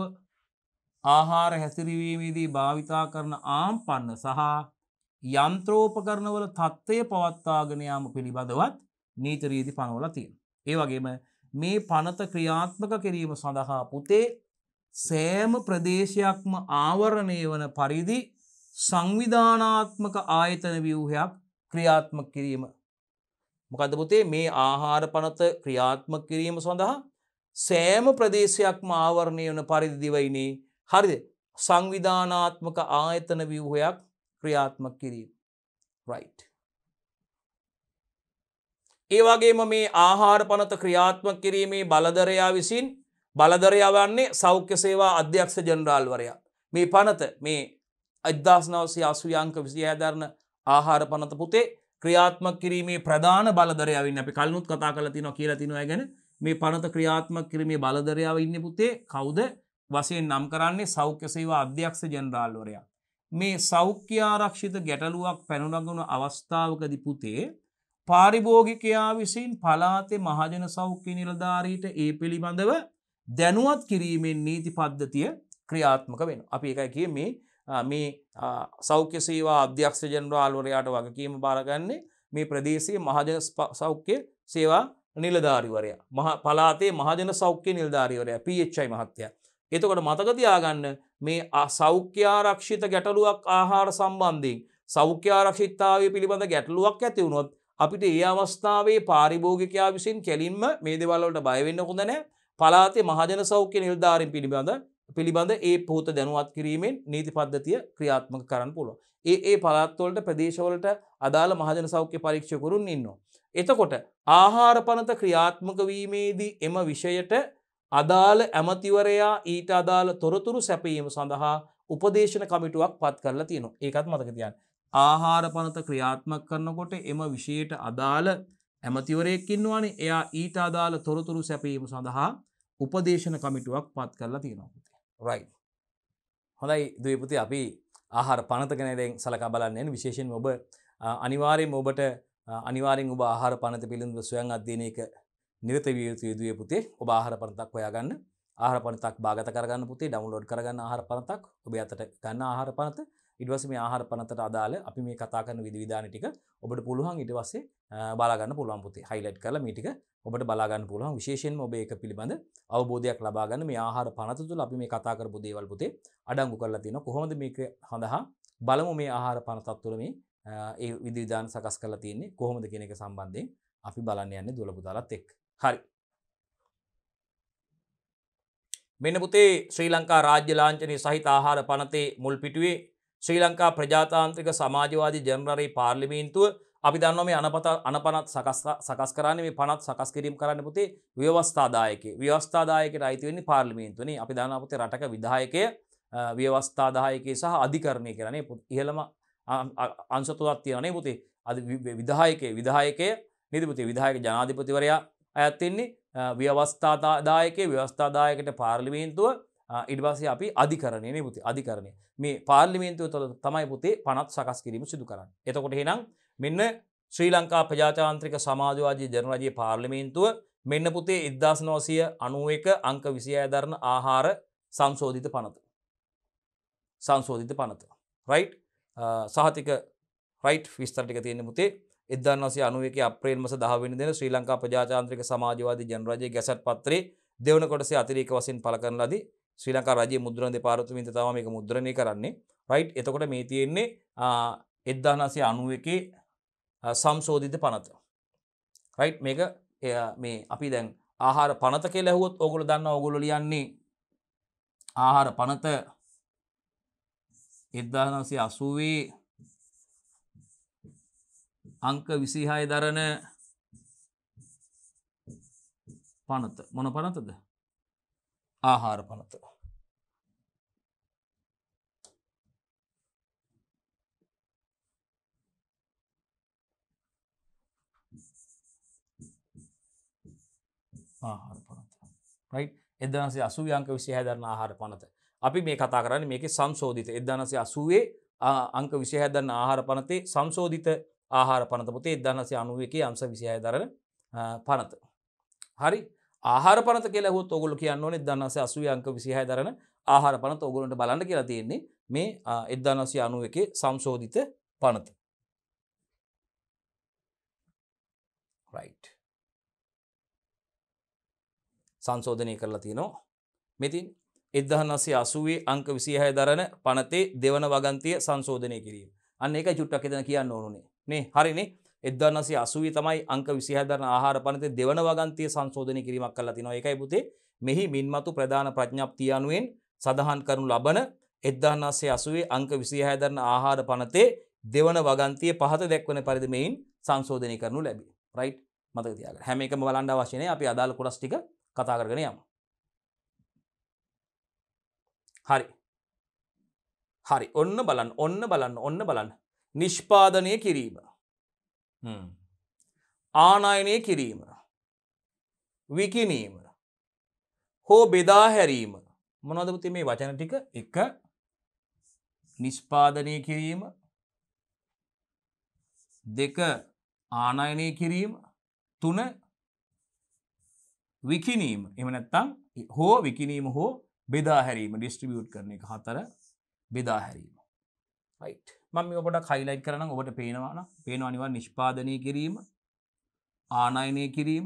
ආහාර හැසිරවීමේදී භාවිතා කරන ආම්පන්න සහ යන්ත්‍රෝපකරණවල තත්ත්වය පවත්වාගෙන යාම පිළිබඳවත් නීති රීති පනවලා තියෙනවා. ඒ වගේම මේ පනත ක්‍රියාත්මක කිරීම සඳහා පුතේ සෑම ප්‍රදේශයක්ම ආවරණය වන පරිදි සංවිධානාත්මක ආයතන ව්‍යුහයක් ක්‍රියාත්මක කිරීම. මොකද පුතේ මේ ආහාර පනත ක්‍රියාත්මක කිරීම සඳහා සෑම ප්‍රදේශයක්ම ආවරණය වන පරිදි දිවයිනේ හරිද සංවිධානාත්මක ආයතන ව්‍යුහයක් ක්‍රියාත්මක කිරීම. right. ඒ වගේම මේ ආහාර පනත ක්‍රියාත්මක කිරීමේ බලධරයා විසින් බලධරයා වන්නේ සෞඛ්‍ය සේවා අධ්‍යක්ෂ ජනරාල්වරයා. මේ පනත මේ 1980 අංක 26 දරන ආහාර පනත පුතේ ක්‍රියාත්මක කිරීමේ ප්‍රධාන බලධරයා වෙන්නේ අපි කලිනුත් කතා කරලා තිනවා කියලා තිනවා ගැන මේ පනත ක්‍රියාත්මක කිරීමේ බලධරයා ඉන්නේ පුතේ කවුද වශයෙන් නම් කරන්නේ සෞඛ්‍ය සේවා අධ්‍යක්ෂ ජනරාල්වරයා. මේ සෞඛ්‍ය ආරක්ෂිත ගැටලුවක් පැනනගුණ අවස්ථාවකදී පුතේ පාරිභෝගිකයා විසින් පළාතේ මහජන සෞඛ්‍ය නිලධාරීට ඒ පිළිබඳව දැනුවත් කිරීමෙන් නීති පද්ධතිය ක්‍රියාත්මක වෙනවා. අපි ඒකයි කියේ මේ සෞඛ්‍ය සේවා අධ්‍යක්ෂ ජනරාල්වරයාට වගකීම බාරගන්නේ මේ ප්‍රදේශයේ මහජන සෞඛ්‍ය සේවා නිලධාරීවරයා. පළාතේ මහජන සෞඛ්‍ය නිලධාරීවරයා PHI මහත්තයා. එතකොට මතක තියාගන්න මේ සෞඛ්‍ය ආරක්ෂිත ගැටලුවක් ආහාර සම්බන්ධයෙන් සෞඛ්‍ය ආරක්ෂිතතාවය පිළිබඳ ගැටලුවක් ඇති වුණොත් අපිට ඒ අවස්ථාවේ පාරිභෝගිකයා විසින් කෙලින්ම මේ දේවල් වලට බය වෙන්න හොඳ නැහැ. පළාතේ මහජන සෞඛ්‍ය නිලධාරීන් පිළිබඳ ඒ පොත දැනුවත් කිරීමෙන් නීති පද්ධතිය ක්‍රියාත්මක කරන්න පුළුවන්. ඒ පළාත් වලට ප්‍රදේශ වලට අදාළ මහජන සෞඛ්‍ය පරීක්ෂකවරුන් ඉන්නවා. එතකොට ආහාර පනත ක්‍රියාත්මක වීමේදී එම විෂයට අදාළ ඇමතිවරයා ඊට අදාළ තොරතුරු සැපයීම සඳහා උපදේශන කමිටුවක් පත් කරලා තියෙනවා. ඒකත් මතක තියාගන්න. ආහාර පනත ක්‍රියාත්මක කරනකොට එම විෂයට අදාළ ඇමතිවරයෙක් ඉන්නවානේ. එයා ඊට අදාළ තොරතුරු සැපයීම සඳහා උපදේශන කමිටුවක් පත් කරලා තියෙනවා. right. හොඳයි දුවේ පුතේ අපි ආහාර පනත ගැන දැන් සලකා බලන්න යන්නේ විශේෂයෙන්ම ඔබ අනිවාර්යෙන් ඔබ ආහාර පනත පිළිබඳව ස්වයං අධ්‍යයනයක නිරත විය යුතුයි දුවේ පුතේ. ඔබ ආහාර පනතක් හොයාගන්න. ආහාර පනතක් භාගත කරගන්න පුතේ. ඩවුන්ලෝඩ් කරගන්න ආහාර පනතක්. ඔබ අතට ගන්න ආහාර පනත. ඊට පස්සේ මේ ආහාර පනතට අදාළ අපි මේ කතා කරන විධි විධාන ටික ඔබට පුළුවන් ඊට පස්සේ බලා ගන්න පුළුවන් පුතේ. හයිලයිට් කරලා මේ ටික ඔබට බලා ගන්න පුළුවන්. විශේෂයෙන්ම ඔබ ඒක පිළිබඳ අවබෝධයක් ලබා ගන්න මේ ආහාර පනත තුළ අපි මේ කතා කරපු දේවල් පුතේ අඩංගු කරලා තියෙනවා. කොහොමද මේක හඳහා බලමු මේ ආහාර පනතත් තුළ මේ ඒ විධි විධාන සකස් කරලා තියෙන්නේ කොහොමද කියන එක සම්බන්ධයෙන් අපි බලන්න යන්නේ දුවල පුතාලත් එක්ක. හරි. මෙන්න පුතේ ශ්‍රී ලංකා රාජ්‍ය ලාංඡනයේ සහිත ආහාර පනතේ මුල් පිටුවේ ශ්‍රී ලංකා ප්‍රජාතාන්ත්‍රික සමාජවාදී ජනරාලයේ පාර්ලිමේන්තුව අපි දන්නවා මේ අනපනත් සකස් කරන්නේ මේ පනත් සකස් කිරීම කරන්න පුතේ ව්‍යවස්ථාදායකයෙක්. ව්‍යවස්ථාදායකයට අයිති වෙන්නේ පාර්ලිමේන්තුවනේ. අපි දන්නවා පුතේ රටක විධායකය ව්‍යවස්ථාදායකය සහ අධිකරණය කියලා නේ ඉහළම අංශ තුනක් තියෙනවා නේ පුතේ. විධායකය නේද පුතේ විධායක ජනාධිපතිවරයා අයත් වෙන්නේ ව්‍යවස්ථාදායකයට පාර්ලිමේන්තුව ඊට පස්සේ අපි අධිකරණය නේ පුතේ අධිකරණය. මේ පාර්ලිමේන්තුව තුළ තමයි පුතේ පනත් සකස් කිරීම සිදු කරන්නේ. එතකොට එහෙනම් මෙන්න ශ්‍රී ලංකා ප්‍රජාතාන්ත්‍රික සමාජවාදී ජනරාජ්‍ය පාර්ලිමේන්තුව මෙන්න පුතේ 1991 අංක 26 දරන ආහාර සංශෝධිත පනත. right සහතික right විස්තර ටික තියෙන පුතේ 1991 අප්‍රේල් මාස 10 වෙනි දින ශ්‍රී ලංකා ප්‍රජාතාන්ත්‍රික සමාජවාදී ජනරාජ්‍ය ගැසට් පත්‍රයේ දෙවන කොටසේ අතිරේක වශයෙන් පළ කරන ලදී. ශ්‍රී ලංකා රාජ්‍ය මුද්‍රණ දෙපාර්තමේන්තුව තමයි මේක මුද්‍රණය කරන්නේ. right එතකොට මේ තියෙන්නේ 1991 සංශෝධිත පනත. right මේක මේ අපි දැන් ආහාර පනත කියලා ඇහුවොත් ඕගොල්ලෝ දන්නවා ඕගොල්ලෝ ලියන්නේ ආහාර පනත 1980 අංක 26 දරන පනත. මොන පනතද? ආහාර පනත. ආහාර පනත. right 1980 අංක 26 දරන ආහාර පනත. අපි මේ කතා කරන්නේ මේකේ සංශෝධිත 1980 අංක 26 දරන ආහාර පනතේ සංශෝධිත ආහාර පනත පුතේ 1991 අංශ 26 දරන පනත. හරි ආහාර පනත කියලා ඇහුවොත් ඔයගොල්ලෝ කියන්න ඕනේ 1980 අංක 26 දරන ආහාර පනත ඔයගොල්ලන්ට බලන්න කියලා තියෙන්නේ මේ 1991 සංශෝධිත පනත. right. සංශෝධනය කරලා තියෙනවා. මෙතින් 1980 අංක 26 දරන පනතේ දෙවන වගන්තිය සංශෝධනය කිරීම. අන්න ඒකයි චුට්ටක් එතන කියන්න ඕනේ. නේ හරිනේ. 1980 තමයි අංක 26 දරන ආහාර පනතේ දෙවන වගන්තිය සංශෝධනය කිරීමක් කරලා තිනවා. ඒකයි පුතේ මෙහි මින්මතු ප්‍රධාන ප්‍රඥප්තිය අනුවෙන් සඳහන් කරනු ලබන 1980 අංක 26 දරන ආහාර පනතේ දෙවන වගන්තිය පහත දැක්වන පරිදි මෙයින් සංශෝධනය කරනු ලැබේ. right? මතක තියාගන්න. හැම එකම බලන්න අවශ්‍ය නැහැ. අපි අදාළ කොටස් ටික කතා කරගෙන යමු. හරි. හරි. ඔන්න බලන්න. නිෂ්පාදනය කිරීම. ආනයනය කිරීම. විකිණීම. හෝ බෙදා හැරීම. මොනවද පුතේ මේ වචන ටික? 1 නිෂ්පාදනය කිරීම. 2 ආනයනය කිරීම. 3 විකිණීම. එහෙම නැත්නම් හෝ විකිණීම හෝ බෙදා හැරීම ඩිස්ට්‍රිබියුට් කරන එක. 4 බෙදා හැරීම. right. මම මේක පොඩ්ඩක් highlight කරනම් ඔබට පේනවා අනිවාර්ය නිෂ්පාදනය කිරීම, ආනයනය කිරීම,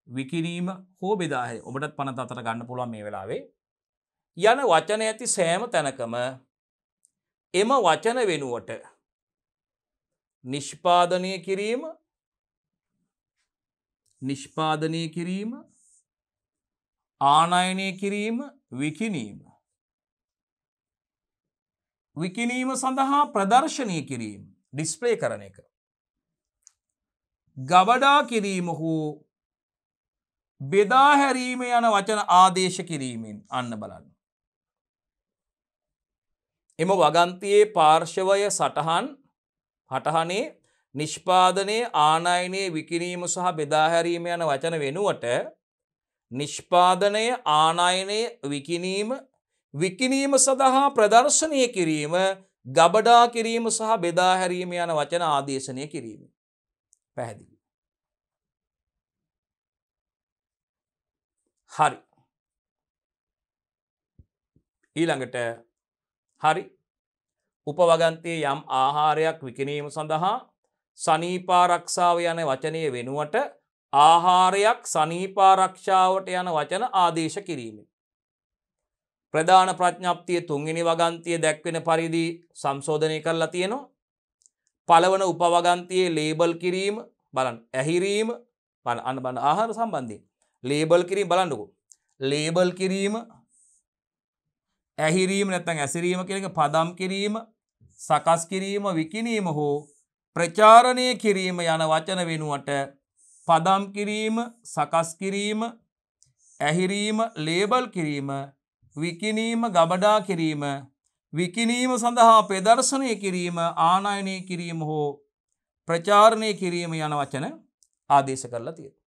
විකිණීම හෝ බෙදා හැරීම. ඔබටත් පනත අතර ගන්න පුළුවන් මේ වෙලාවේ. යන වචන ඇති සෑම තැනකම එම වචන වෙනුවට නිෂ්පාදනය කිරීම, ආනයනය කිරීම, විකිණීම සඳහා ප්‍රදර්ශනය කිරීම ඩිස්ප්ලේ කරන එක. ගබඩා කිරීම හෝ බෙදා හැරීම යන වචන ආදේශ කිරීමෙන් අන්න බලන්න. එම වගන්තියේ පාර්ශවය සටහනේ නිෂ්පාදනය, ආනයනය, විකිණීම සහ බෙදා හැරීම යන වචන වෙනුවට නිෂ්පාදනය, ආනයනය, විකිණීම සඳහා ප්‍රදර්ශනය කිරීම, ගබඩා කිරීම සහ බෙදා හැරීම යන වචන ආදේශනය කිරීම. පැහැදිලි. හරි. ඊළඟට හරි. උපවගන්තියේ යම් ආහාරයක් විකිණීම සඳහා සනීපාරක්ෂාව යන වචනය වෙනුවට ආහාරයක් සනීපාරක්ෂාවට යන වචන ආදේශ කිරීම. ප්‍රධාන ප්‍රඥප්තිය 3 වෙනි වගන්තිය දැක්වෙන පරිදි සංශෝධනය කරලා තියෙනවා. පළවන උපවගන්තියේ ලේබල් කිරීම බලන්න. ඇහිරීම බලන්න ආහාර සම්බන්ධයෙන්. ලේබල් කිරීම බලන්නකෝ. ලේබල් කිරීම, ඇහිරීම නැත්නම් ඇසිරීම කියන එක, පදම් කිරීම, සකස් කිරීම, විකිණීම හෝ ප්‍රචාරණය කිරීම යන වචන වෙනුවට පදම් කිරීම, සකස් කිරීම, ඇහිරීම, ලේබල් කිරීම, විකිණීම, ගබඩා කිරීම, විකිණීම සඳහා ප්‍රදර්ශනය කිරීම, ආනයනය කිරීම හෝ ප්‍රචාරණය කිරීම යන වචන ආදේශ කරලා තියෙනවා.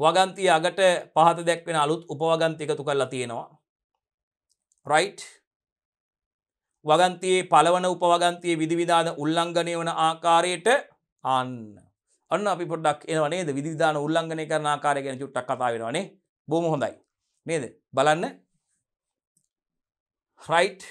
වගන්තිය අගට පහත දැක්වෙන අලුත් උපවගන්ති එකතු කරලා තියෙනවා. right. වගන්තියේ පළවන උපවගන්තියේ විධිවිධාන උල්ලංඝනය වන ආකාරයට අන්න අපි පොඩ්ඩක් එනවා නේද? විධිවිධාන උල්ලංඝනය කරන ආකාරය ගැන චුට්ටක් කතා වෙනවා නේ. බොහොම හොඳයි. නේද? බලන්න. right.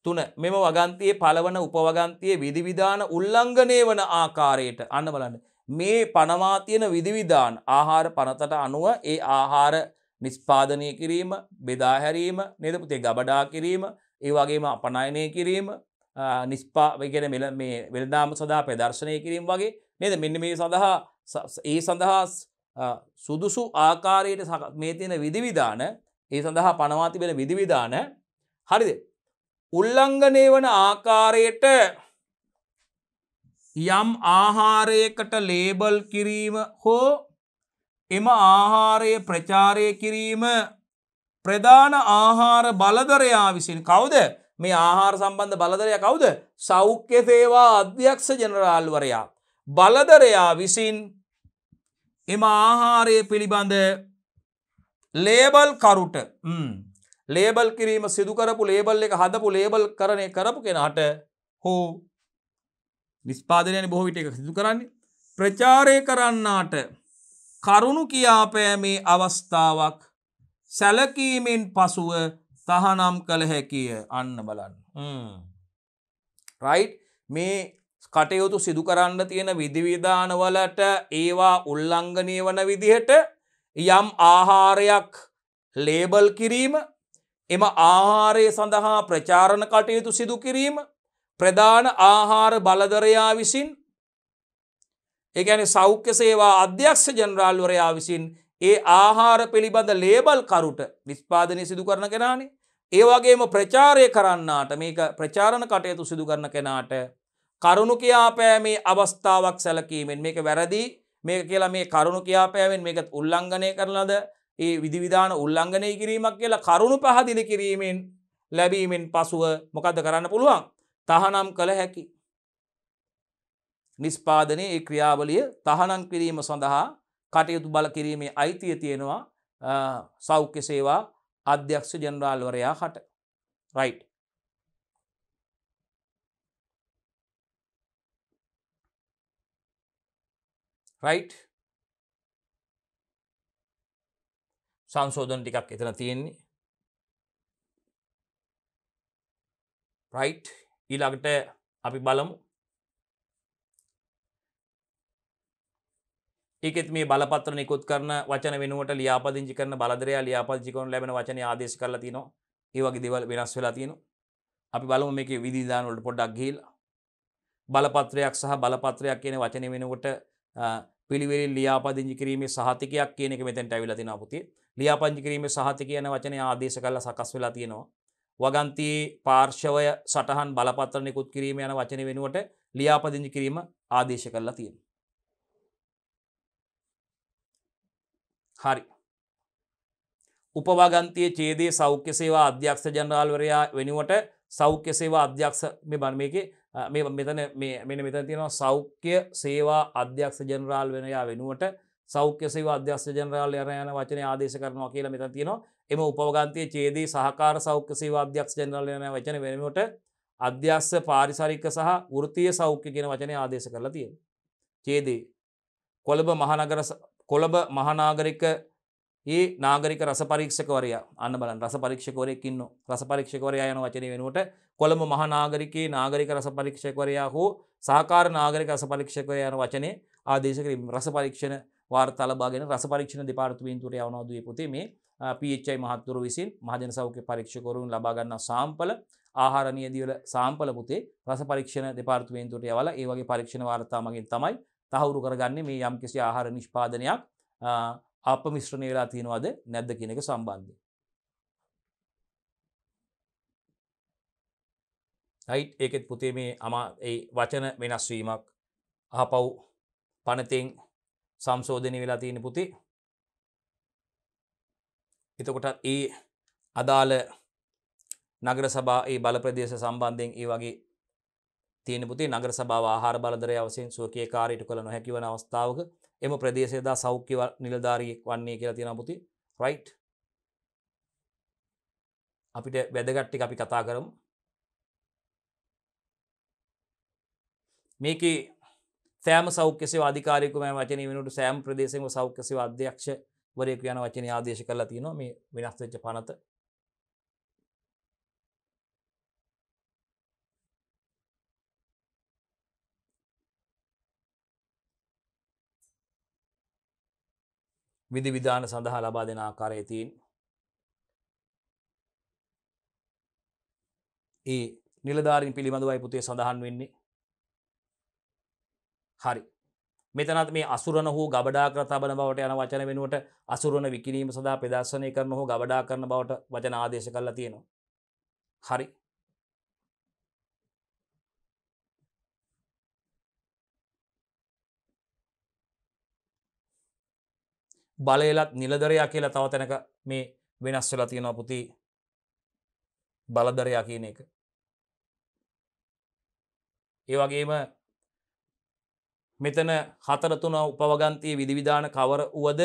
3 මෙම වගන්තියේ පළවන උපවගන්තියේ විධිවිධාන උල්ලංඝනය වන ආකාරයට අන්න බලන්න. මේ පනවා තියෙන විධිවිධාන ආහාර පනතට අනුව ඒ ආහාර නිෂ්පාදනය කිරීම, බෙදා හැරීම, නේද පුතේ, ගබඩා කිරීම, ඒ වගේම අපනයනය කිරීම, මේ වෙළඳාම සඳහා ප්‍රදර්ශනය කිරීම වගේ නේද? මෙන්න මේ සඳහා සුදුසු ආකාරයට මේ තියෙන විධිවිධාන, ඒ සඳහා පනවා තිබෙන විධිවිධාන හරිද? උල්ලංඝනය වන ආකාරයට යම් ආහාරයකට ලේබල් කිරීම හෝ එම ආහාරය ප්‍රචාරය කිරීම ප්‍රධාන ආහාර බලධරයා විසින්. කවුද මේ ආහාර සම්බන්ධ බලධරයා? කවුද? සෞඛ්‍ය සේවා අධ්‍යක්ෂ ජනරාල්වරයා. බලධරයා විසින් එම ආහාරය පිළිබඳ ලේබල් කරුට ලේබල් කිරීම සිදු කරපු, ලේබල් එක හදපු, ලේබල් කරපු කෙනාට හෝ නිෂ්පාදනයනේ බොහෝ විට එක සිදු කරන්නේ, ප්‍රචාරය කරන්නාට කරුණු කියාපෑමේ අවස්ථාවක් සැලකීමෙන් පසුව තහනම් කළ හැකිය අන්න බලන්න. රයිට් මේ කටයුතු සිදු කරන්න තියෙන විධිවිධානවලට ඒවා උල්ලංඝනය වන විදිහට යම් ආහාරයක් ලේබල් කිරීම එම ආහාරය සඳහා ප්‍රචාරණ කටයුතු සිදු කිරීම ප්‍රධාන ආහාර බලධරයා විසින් ඒ කියන්නේ සෞඛ්‍ය සේවා අධ්‍යක්ෂ ජනරාල්වරයා විසින් ඒ ආහාර පිළිබඳ ලේබල් කරුට නිෂ්පාදනය සිදු කරන කෙනානේ. ඒ වගේම ප්‍රචාරය කරන්නාට මේක ප්‍රචාරණ කටයුතු සිදු කරන කෙනාට කරුණු කියාපෑමේ අවස්ථාවක් සැලකීමෙන් මේක වැරදි මේක කියලා මේ කරුණු කියාපෑමෙන් මේක උල්ලංඝනය කරනද ඒ විධිවිධාන උල්ලංඝනය කිරීමක් කියලා කරුණු පැහැදිලි කිරීමෙන් ලැබීමෙන් පසුව මොකද්ද කරන්න පුළුවන්? තහනම් කළ හැකි. නිෂ්පාදනයේ ඒ ක්‍රියාවලිය තහනම් කිරීම සඳහා කටයුතු බල කිරීමේ අයිතිය තියෙනවා සෞඛ්‍ය සේවා අධ්‍යක්ෂ ජනරාල්වරයා හට. රයිට්. රයිට්. සංශෝධන ටිකක් එතන තියෙන්නේ. රයිට්. ඊළඟට අපි බලමු ඒකෙත් මේ බලපත්‍ර නිකුත් කරන වචන වෙනුවට ලියාපදිංචි කරන බලධරයා ලියාපදිංචි කරන ලැබෙන වචනේ ආදේශ කරලා තිනවා. ඒ වගේ දේවල් වෙනස් වෙලා තිනවා. අපි බලමු මේකේ විධිවිධාන වලට පොඩ්ඩක් ගිහිල්ලා. බලපත්‍රයක් සහ බලපත්‍රයක් කියන වචනේ වෙනුවට පිළිවෙලින් ලියාපදිංචි කිරීමේ සහතිකයක් කියන එක මෙතෙන්ට ඇවිල්ලා තිනවා පුතේ. ලියාපදිංචි කිරීමේ සහතිකය යන වචනේ ආදේශ කරලා සකස් වෙලා තියෙනවා. වගන්තියේ පාර්ශවය සටහන් බලපත්‍ර නිකුත් කිරීම යන වචනේ වෙනුවට ලියාපදිංචි කිරීම ආදේශ කරලා තියෙනවා. හරි. උපවගන්තියේ ඡේදයේ සෞඛ්‍ය සේවා අධ්‍යක්ෂ ජනරාල්වරයා වෙනුවට සෞඛ්‍ය සේවා අධ්‍යක්ෂ මේ බණ මේකේ මේ මෙතන මෙන්න මෙතන තියෙනවා සෞඛ්‍ය සේවා අධ්‍යක්ෂ ජනරාල්වරයා වෙනුවට සෞඛ්‍ය සේවා අධ්‍යක්ෂ ජනරාල් යන වචනේ ආදේශ කරනවා කියලා මෙතන තියෙනවා. එම උපවගන්තියේ ඡේදයේ සහකාර සෞඛ්‍ය සේවා අධ්‍යක්ෂ ජනරාල් යන වචනේ වෙනුවට අධ්‍යක්ෂ පාරිසරික සහ වෘත්තීය සෞඛ්‍ය කියන වචනේ ආදේශ කරලා තියෙනවා. ඡේදයේ කොළඹ මහනාගරික ඒ නාගරික රස පරීක්ෂකවරයා අන්න බලන්න රස පරීක්ෂකවරයෙක් ඉන්නවා. රස පරීක්ෂකවරයා යන වචනේ වෙනුවට කොළඹ මහනාගරිකේ නාගරික රස පරීක්ෂකවරයා හෝ සහකාර නාගරික රස පරීක්ෂකවරයා යන වචනේ ආදේශ කිරීම. රස පරීක්ෂණ වාර්තා ලබාගෙන රස පරීක්ෂණ දෙපාර්තමේන්තුවට යවනවා දුවේ පුතේ මේ PHI මහත්වරු විසින් මහජන සෞඛ්‍ය පරීක්ෂකවරුන් ලබා ගන්නා සාම්පල ආහාර නියැදිවල සාම්පල පුතේ රස පරීක්ෂණ දෙපාර්තමේන්තුවට යවලා ඒ වගේ පරීක්ෂණ වාර්තා මගින් තමයි තහවුරු කරගන්නේ මේ යම්කිසි ආහාර නිෂ්පාදනයක් අපමිශ්‍රණය වෙලා තියෙනවද නැද්ද කියන එක සම්බන්ධයෙන්. රයිට්. ඒකෙත් පුතේ මේ ඒ වචන වෙනස් වීමක් අහපව් පනතෙන් සංශෝධනය වෙලා තියෙන පුතේ. එතකොට ඒ අදාළ නගර සභා ඒ බල ප්‍රදේශ සම්බන්ධයෙන් ඒ වගේ තියෙන පුතේ නගර සභාව ආහාර බලධරයා වශයෙන් ස්වකීය කාර්යයට කළ නොහැකි වන අවස්ථාවක එම ප්‍රදේශයේ දා සෞඛ්‍ය නිලධාරියෙක් වන්නේ කියලා තියෙනවා පුතේ. රයිට්. අපිට වැදගත් ටික අපි කතා කරමු. මේකේ සෑම සෞඛ්‍ය සේවා අධිකාරියෙකු මේ වචනේ වෙනුවට සෑම ප්‍රදේශයකම සෞඛ්‍ය සේවා අධ්‍යක්ෂවරයෙකු යන වචනේ ආදේශ කරලා තියෙනවා මේ වෙනස් වෙච්ච පනත. විධිවිධාන සඳහා ලබා දෙන ආකාරයේ තියෙන ඒ නිලධාරීන් පිළිබඳවයි පුතේ සඳහන් වෙන්නේ. හරි. මෙතනත් මේ අසුරන හෝ ගබඩා කර තබන බවට යන වචන වෙනුවට අසුරන විකිණීම සඳහා ප්‍රදර්ශනය කරන හෝ ගබඩා කරන බවට වචන ආදේශ කරලා තියෙනවා. හරි. බලයලත් නිලධරයා කියලා තව තැනක මේ වෙනස් වෙලා තියෙනවා පුතේ බලධරයා කියන එක. ඒ වගේම මෙතන 4-3 උපවගන්තියේ විධිවිධාන කවර වුවද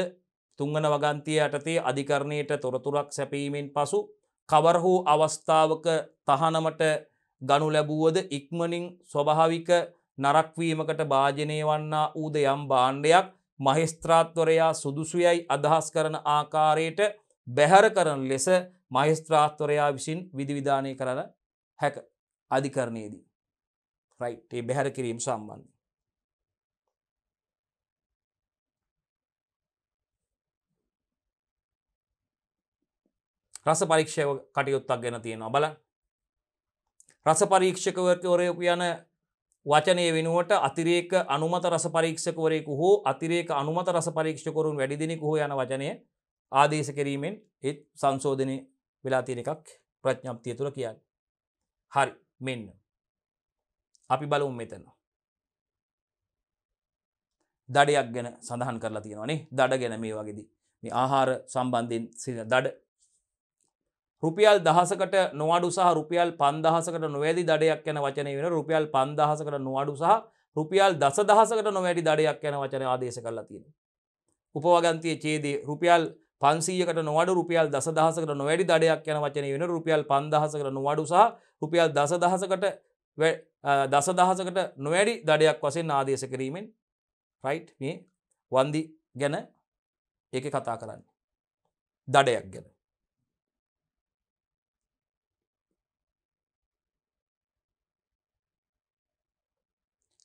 තුන්වන වගන්තිය යටතේ අධිකරණයට තොරතුරක් සැපීමෙන් පසු කවර හෝ අවස්ථාවක තහනමට ගනු ලැබුවද ඉක්මනින් ස්වභාවික නරක් වීමකට භාජනය වන්නා ඌද යම් භාණ්ඩයක් මහේස්ත්‍රාත්වරයා සුදුසුයයි අදහස් කරන ආකාරයට බැහැර කරන ලෙස මහේස්ත්‍රාත්වරයා විසින් විධිවිධානය කරන හැක අධිකරණයේදී. රයිට්. ඒ බැහැර කිරීම සම්බන්ධයෙන්. රස පරීක්ෂක කටයුත්තක් ගැන තියෙනවා බලන්න. රස පරීක්ෂකවරයෙකු යන වචනය වෙනුවට අතිරේක අනුමත රස පරීක්ෂකවරයෙකු හෝ අතිරේක අනුමත රස පරීක්ෂකවරුන් වැඩි දෙනෙකු හෝ යන වචනය ආදේශ කිරීමෙන් ඒත් සංශෝධනය වෙලා තියෙන එකක් ප්‍රඥප්තිය තුළ කියන්නේ. හරි මෙන්න. අපි බලමු මෙතන. දඩයක් ගැන සඳහන් කරලා තියෙනවා නේ. දඩ ගැන මේ වගේදී. මේ ආහාර සම්බන්ධයෙන් දඩ රුපියල් 1000කට නොඅඩු සහ රුපියල් 5000කට නොවැඩි දඩයක් යන වචනේ වෙන රුපියල් 5000කට නොඅඩු සහ රුපියල් 10000කට නොවැඩි දඩයක් යන වචන ආදේශ කරලා තියෙනවා. උපවගන්තියේ ඡේදයේ රුපියල් 500කට නොඅඩු රුපියල් 10000කට නොවැඩි දඩයක් යන වචනේ වෙන රුපියල් 5000කට නොඅඩු සහ රුපියල් 10000කට 10000කට නොවැඩි දඩයක් වශයෙන් ආදේශ කිරීමෙන් රයිට් මේ වන්දි ගැන ඒකේ කතා කරන්නේ. දඩයක් ගැන.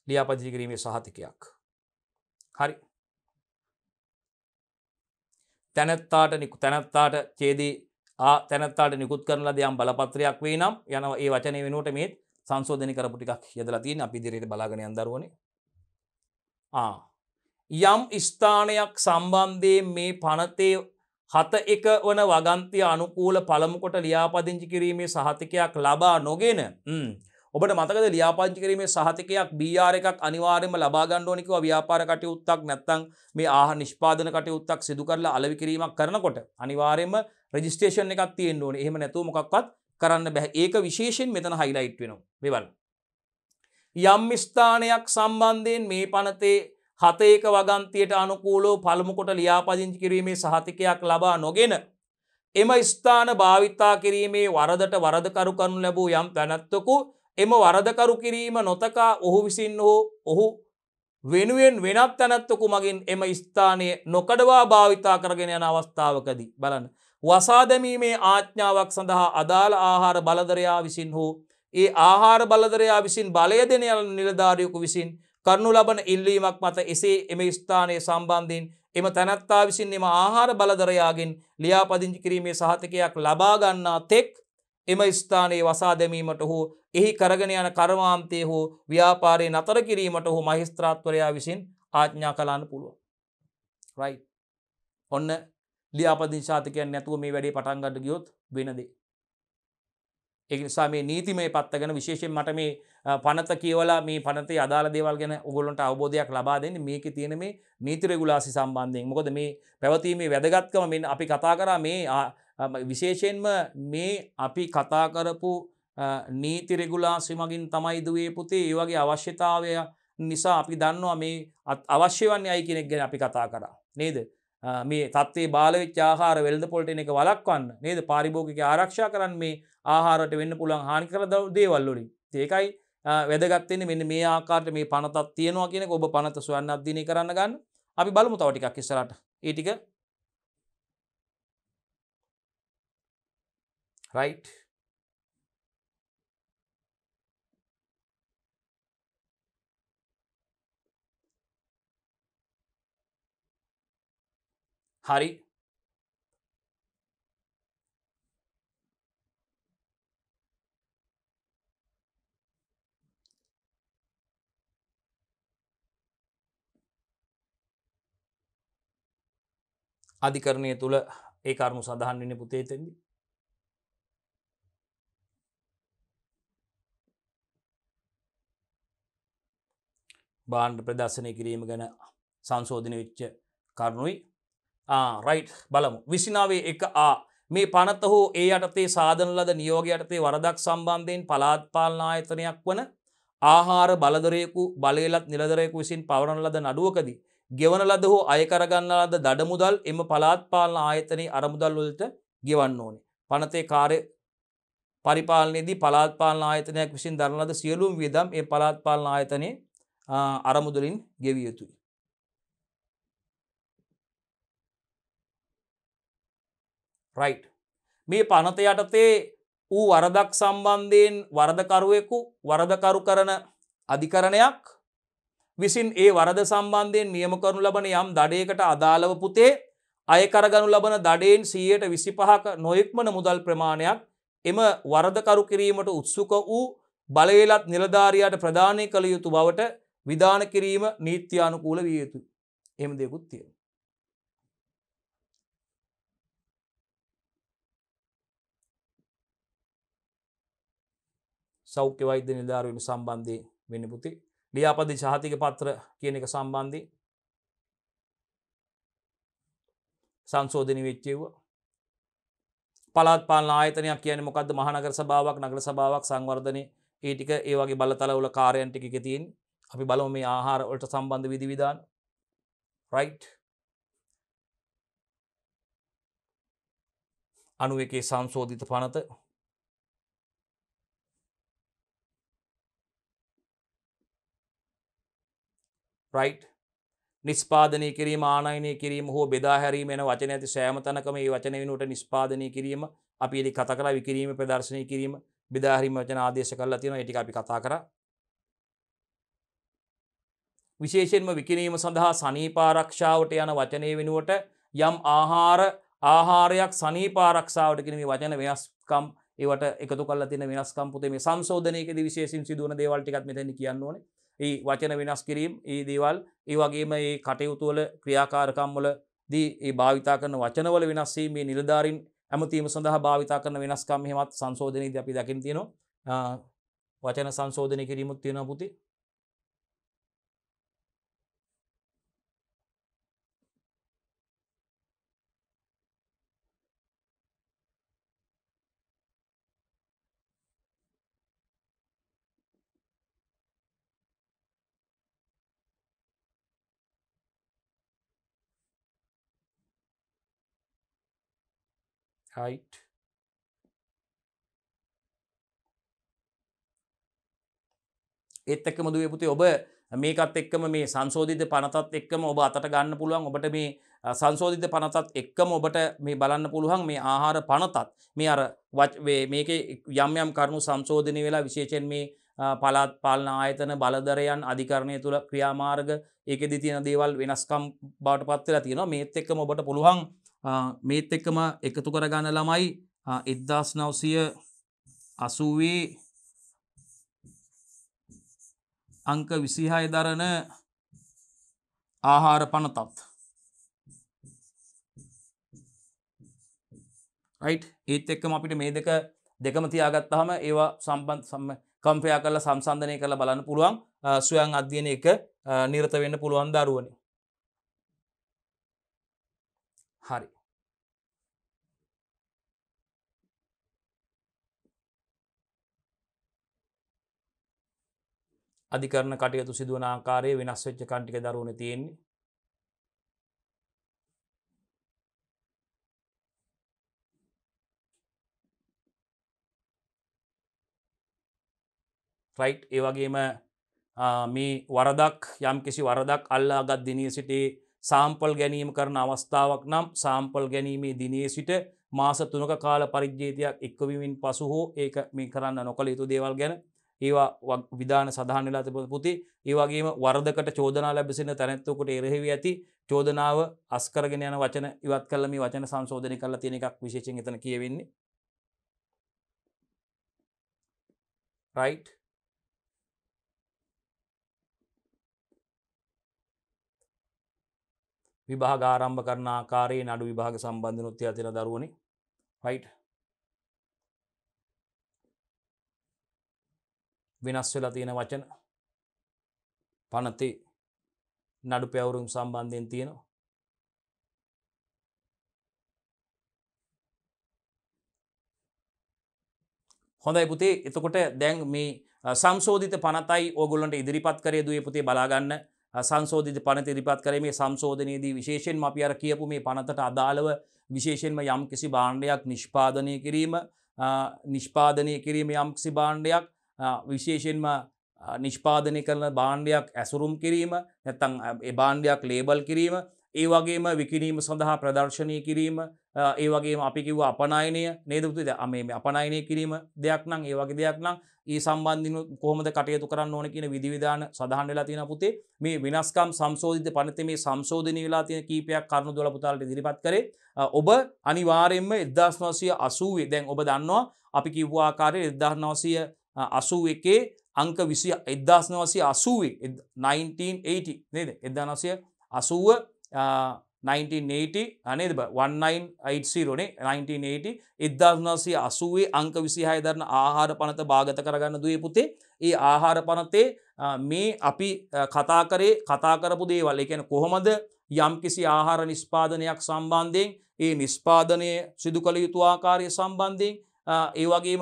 ලියාපදිංචි කිරීමේ සහතිකයක්. හරි. තැනැත්තාට ඡේදයේ තැනැත්තාට නිකුත් කරන ලද යම් බලපත්‍රයක් වේ නම් යනවා ඒ වචනේ වෙනුවට මේ සංශෝධනය කරපු ටිකක් යදලා තියෙන්නේ අපි ඉදිරියට බලාගෙන යන දරුවනේ. යම් ස්ථානයක් සම්බන්ධයෙන් මේ පනතේ 7.1 වන වගන්තිය අනුකූල පළමු කොට ලියාපදිංචි කිරීමේ සහතිකයක් ලබා නොගෙන ඔබට මතකද ලියාපදිංචි කිරීමේ සහතිකයක් BR එකක් අනිවාර්යයෙන්ම ලබා ගන්න ඕනේ කිව්වා ව්‍යාපාර කටයුත්තක් නැත්නම් මේ ආහාර නිෂ්පාදන කටයුත්තක් සිදු කරලා අලෙවි කිරීමක් කරනකොට අනිවාර්යයෙන්ම රෙජිස්ට්‍රේෂන් එකක් තියෙන්න ඕනේ. එහෙම නැතුව මොකක්වත් කරන්න බෑ. ඒක විශේෂයෙන් මෙතන හයිලයිට් වෙනවා. මේ බලන්න. යම් ස්ථානයක් සම්බන්ධයෙන් මේ පනතේ 7.1 වගන්තියට අනුකූලව පළමු කොට ලියාපදිංචි කිරීමේ සහතිකයක් ලබා නොගෙන එම ස්ථාන භාවිතා කිරීමේ වරදට වරදකරු කරනු ලැබූ යම් තැනැත්තෙකු එම වරදකරු කිරීම නොතකා ඔහු විසින් හෝ ඔහු වෙනුවෙන් වෙනත් තැනැත්තෙකු මගින් එම ස්ථානය නොකඩවා භාවිතා කරගෙන යන අවස්ථාවකදී බලන්න වසා දැමීමේ ආඥාවක් සඳහා අදාළ ආහාර බලධරයා විසින් හෝ ඒ ආහාර බලධරයා විසින් බලය දෙන නිලධාරියෙකු විසින් කරනු ලබන ඉල්ලීමක් මත එසේ එම ස්ථානයේ සම්බන්ධයෙන් එම තැනැත්තා විසින් එම ආහාර බලධරයාගෙන් ලියාපදිංචි කිරීමේ සහතිකයක් ලබා ගන්නා තෙක් එම ස්ථානයේ වසා දැමීමට හෝ එහි කරගෙන යන කර්මාන්තය හෝ ව්‍යාපාරයේ නතර කිරීමට හෝ මහේස්ත්‍රාත්වරයා විසින් ආඥා කළාන්න පුළුවන්. රයිට්. ඔන්න ලියාපදිංචි සහතිකයක් නැතුව මේ වැඩේ පටන් ගන්න ගියොත් වෙන දේ. ඒ නිසා මේ නීතිමය පැත්ත ගැන විශේෂයෙන් මට මේ පනත කියවලා මේ පනතේ අදාළ දේවල් ගැන ඔයගොල්ලන්ට අවබෝධයක් ලබා දෙන්න මේකේ තියෙන මේ නීති රෙගුලාසි සම්බන්ධයෙන්. මොකද මේ පැවතීමේ වැදගත්කම මෙන්න අපි කතා කරා මේ විශේෂයෙන්ම මේ අපි කතා කරපු නීති රෙගුලාසි මගින් තමයි දුවේ පුතේ ඒ වගේ අවශ්‍යතාවය නිසා අපි දන්නවා මේ අවශ්‍ය වන්නේ අය කෙනෙක් ගැන අපි කතා කරා. නේද? මේ තත්ත්වයේ බාල වෙච්ච ආහාර වෙළඳ පොළට එන එක වළක්වන්න නේද? පාරිභෝගික ආරක්ෂා කරන්න මේ ආහාරයට වෙන්න පුළුවන් හානිකර දේවල් වලින්. ඒකයි වැදගත් වෙන්නේ මෙන්න මේ ආකාරයට මේ පනතක් තියෙනවා කියන එක ඔබ පනත සොයන්න අධ්‍යයනය කරන්න ගන්න. අපි බලමු තව ටිකක් ඉස්සරහට. ඒ ටික right hari අධිකරණය තුළ ඒ කරුණු සඳහන් වෙන්නේ පුතේ එතෙන්දී. භාණ්ඩ ප්‍රදර්ශනය කිරීම ගැන සංශෝධනය වෙච්ච කරුණුයි. රයිට් බලමු. 29.1 මේ පනත හෝ ඒ යටතේ සාධන ලද නියෝග යටතේ වරදක් සම්බන්ධයෙන් පළාත් පාලන ආයතනයක් වන ආහාර බලධරයෙකු බලයලත් නිලධරයෙකු විසින් පවරන ලද නඩුවකදී ගෙවන ලද හෝ අය කරගන්න ලද දඩ මුදල් එම පළාත් පාලන ආයතනයේ අරමුදල් වලට ගෙවන්න ඕනේ. පනතේ කාර්ය පරිපාලනයේදී පළාත් පාලන ආයතනයක් විසින් දරන ලද සියලුම වියදම් ඒ පළාත් පාලන ආයතනයේ අරමුදලින් ගෙවිය යුතුයි. රයිට්. මේ පනත යටතේ ඌ වරදක් සම්බන්ධයෙන් වරදකරුවෙකු වරදකරු කරන අධිකරණයක් විසින් ඒ වරද සම්බන්ධයෙන් නියම කරනු ලබන යම් දඩයකට අදාළව පුතේ අය කරගනු ලබන දඩයෙන් 125ක නොයෙක්මන මුදල් ප්‍රමාණයක් එම වරදකරු කිරීමට උත්සුක වූ බලවේලත් නිලධාරියාට ප්‍රදානය කළ යුතු බවට විධාන කිරීම නීත්‍යානුකූල විය යුතුයි. එහෙම දෙයක්ත් තියෙනවා. සෞඛ්‍ය වෛද්‍ය නිලධාරීන් සම්බන්ධයෙන් වෙන්නේ පුතේ ලියාපදිංචි සහතික පත්‍ර කියන එක සම්බන්ධයෙන් සංශෝධනය වෙච්ච ඒවා. පළාත් පාලන ආයතනයක් කියන්නේ මොකද්ද? මහනගර සභාවක්, නගර සභාවක්, සංවර්ධනයේ ඒ ටික ඒ වගේ බලතලවල කාර්යයන් ටික එකේ තියෙන්නේ. අපි බලමු මේ ආහාර වලට සම්බන්ධ විධි විධාන. right 91 සංශෝධිත පනත right නිස්පාදනය කිරීම ආනයනය කිරීම හෝ බෙදා හැරීම එන වචන ඇති සෑම තැනකම මේ වචන වෙනුවට නිස්පාදනය කිරීම අපි ඉතින් කතා කරලා විකිරීම ප්‍රදර්ශනය කිරීම බෙදා හැරීම වචන ආදේශ කරලා තියෙනවා. ඒ ටික අපි කතා කරා. විශේෂයෙන්ම විකිණීම සඳහා සනීප ආරක්ෂාවට යන වචනයේ වෙනුවට යම් ආහාරයක් සනීප ආරක්ෂාවට කියන මේ වචන වෙනස්කම් ඒවට එකතු කරලා තියෙන වෙනස්කම් පුතේ මේ සංශෝධනයේදී විශේෂයෙන් සිදුවන දේවල් ටිකත් මෙතෙන් කියන්න ඕනේ. ඒ වචන වෙනස් කිරීම, ඒ දේවල්, ඒ වගේම මේ කටයුතු වල ක්‍රියාකාරකම් වලදී ඒ භාවිතා කරන වචන වල වෙනස් වීම, මේ නිලධාරීන් ඇමතීම සඳහා භාවිතා කරන වෙනස්කම් එහෙමත් සංශෝධනයේදී අපි දකින්න තියෙනවා. වචන සංශෝධනය කිරීමුත් තියෙනවා පුතේ. right ඒත් එක්කම දුවේ පුතේ ඔබ මේකත් එක්කම මේ සංශෝධිත පනතත් එක්කම ඔබ අතට ගන්න පුළුවන්. ඔබට මේ සංශෝධිත පනතත් එක්කම ඔබට මේ බලන්න පුළුවන් මේ ආහාර පනතත් මේ අර මේකේ යම් යම් කරුණු සංශෝධනය වෙලා විශේෂයෙන් මේ පළාත් පාලන ආයතන බලධරයන් අධිකරණය තුල ක්‍රියාමාර්ග ඒකෙදි තියෙන දේවල් වෙනස්කම් බවට පත් වෙලා තියෙනවා. මේත් එක්කම ඔබට පුළුවන් මේත් එක්කම එකතු කරගන්න ළමයි 1980 අංක 26 දරන ආහාර පනතත් right ඒත් එක්කම අපිට මේ දෙකම තියාගත්තාම ඒවා සම්බන්ධ කම්පයා කරලා සංසන්දනය කරලා බලන්න පුළුවන් ස්වයං අධ්‍යයනයක නිරත වෙන්න පුළුවන් දරුවනේ. හරි අධිකරණ කටයුතු සිදුවන ආකාරයේ වෙනස් වෙච්ච කන් ටික දරුවනේ තියෙන්නේ. right ඒ වගේම මේ වරදක් යම්කිසි වරදක් අල්ලාගත් දිනේ සිටේ සාම්පල් ගැනීම කරන අවස්ථාවක් නම් සාම්පල් ගැනීමේ දිනේ සිට මාස 3ක කාල පරිච්ඡේදයක් එක්වීමෙන් පසු හෝ ඒක මේ කරන්න නොකළ යුතු දේවල් ගැන ඒවා විධාන සඳහන් වෙලා තිබුණු පුතේ. ඒ වගේම වරදකට චෝදනා ලැබෙන තැනැත්තුකට එරෙහිව ඇති චෝදනාව අස් කරගෙන යන වචන ඉවත් කළා මේ වචන සංශෝධනය කරලා තියෙන එකක් විශේෂයෙන් එතන කියවෙන්නේ. right විභාග ආරම්භ කරන ආකාරයේ නඩු විභාග සම්බන්ධනොත් තියෙන දරුවනේ right වෙනස් වෙලා තියෙන වචන පනතේ නඩු පැවරුම් සම්බන්ධයෙන් තියෙනවා. හොඳයි පුතේ එතකොට දැන් මේ සංශෝධිත පනතයි ඕගොල්ලන්ට ඉදිරිපත් කරේ දුවේ පුතේ බලා ගන්න. සංශෝධිත පනත ඉදිරිපත් කරේ මේ සංශෝධනයේදී විශේෂයෙන්ම අපි අර කියපු මේ පනතට අදාළව විශේෂයෙන්ම යම් කිසි භාණ්ඩයක් නිෂ්පාදනය කිරීම යම් කිසි භාණ්ඩයක් විශේෂයෙන්ම නිෂ්පාදනය කරන භාණ්ඩයක් ඇසුරුම් කිරීම නැත්නම් ඒ භාණ්ඩයක් ලේබල් කිරීම ඒ වගේම විකිණීම සඳහා ප්‍රදර්ශනය කිරීම ඒ වගේම අපි කිව්වා අපනයනය නේද පුතේ මේ අපනයනය කිරීම දෙයක් නම් ඒ වගේ දෙයක් නම් ඒ සම්බන්ධින් කොහොමද කටයුතු කරන්න ඕන කියන විධිවිධාන සඳහන් වෙලා තියෙනවා පුතේ මේ වෙනස්කම් සංශෝධිත පනතේ මේ සංශෝධනය වෙලා තියෙන කීපයක් කරුණු 12 පුතාලට ඉදිරිපත් කරේ ඔබ අනිවාර්යයෙන්ම 1980 දැන් ඔබ දන්නවා අපි කිව්ව ආකාරයේ 1981 අංක 1980 1980 නේද 1980 1980 නේද 1980 නේ 1980 1980 අංක 26 දරන ආහාර පනත භාගත කරගන්න දුවේ පුතේ ඒ ආහාර පනතේ මේ අපි කතා කරපු දේවල් ඒ කියන්නේ කොහොමද යම්කිසි ආහාර නිෂ්පාදනයක් සම්බන්ධයෙන් ඒ නිෂ්පාදනය සිදු කළ යුතු ආකාරය සම්බන්ධයෙන් ඒ වගේම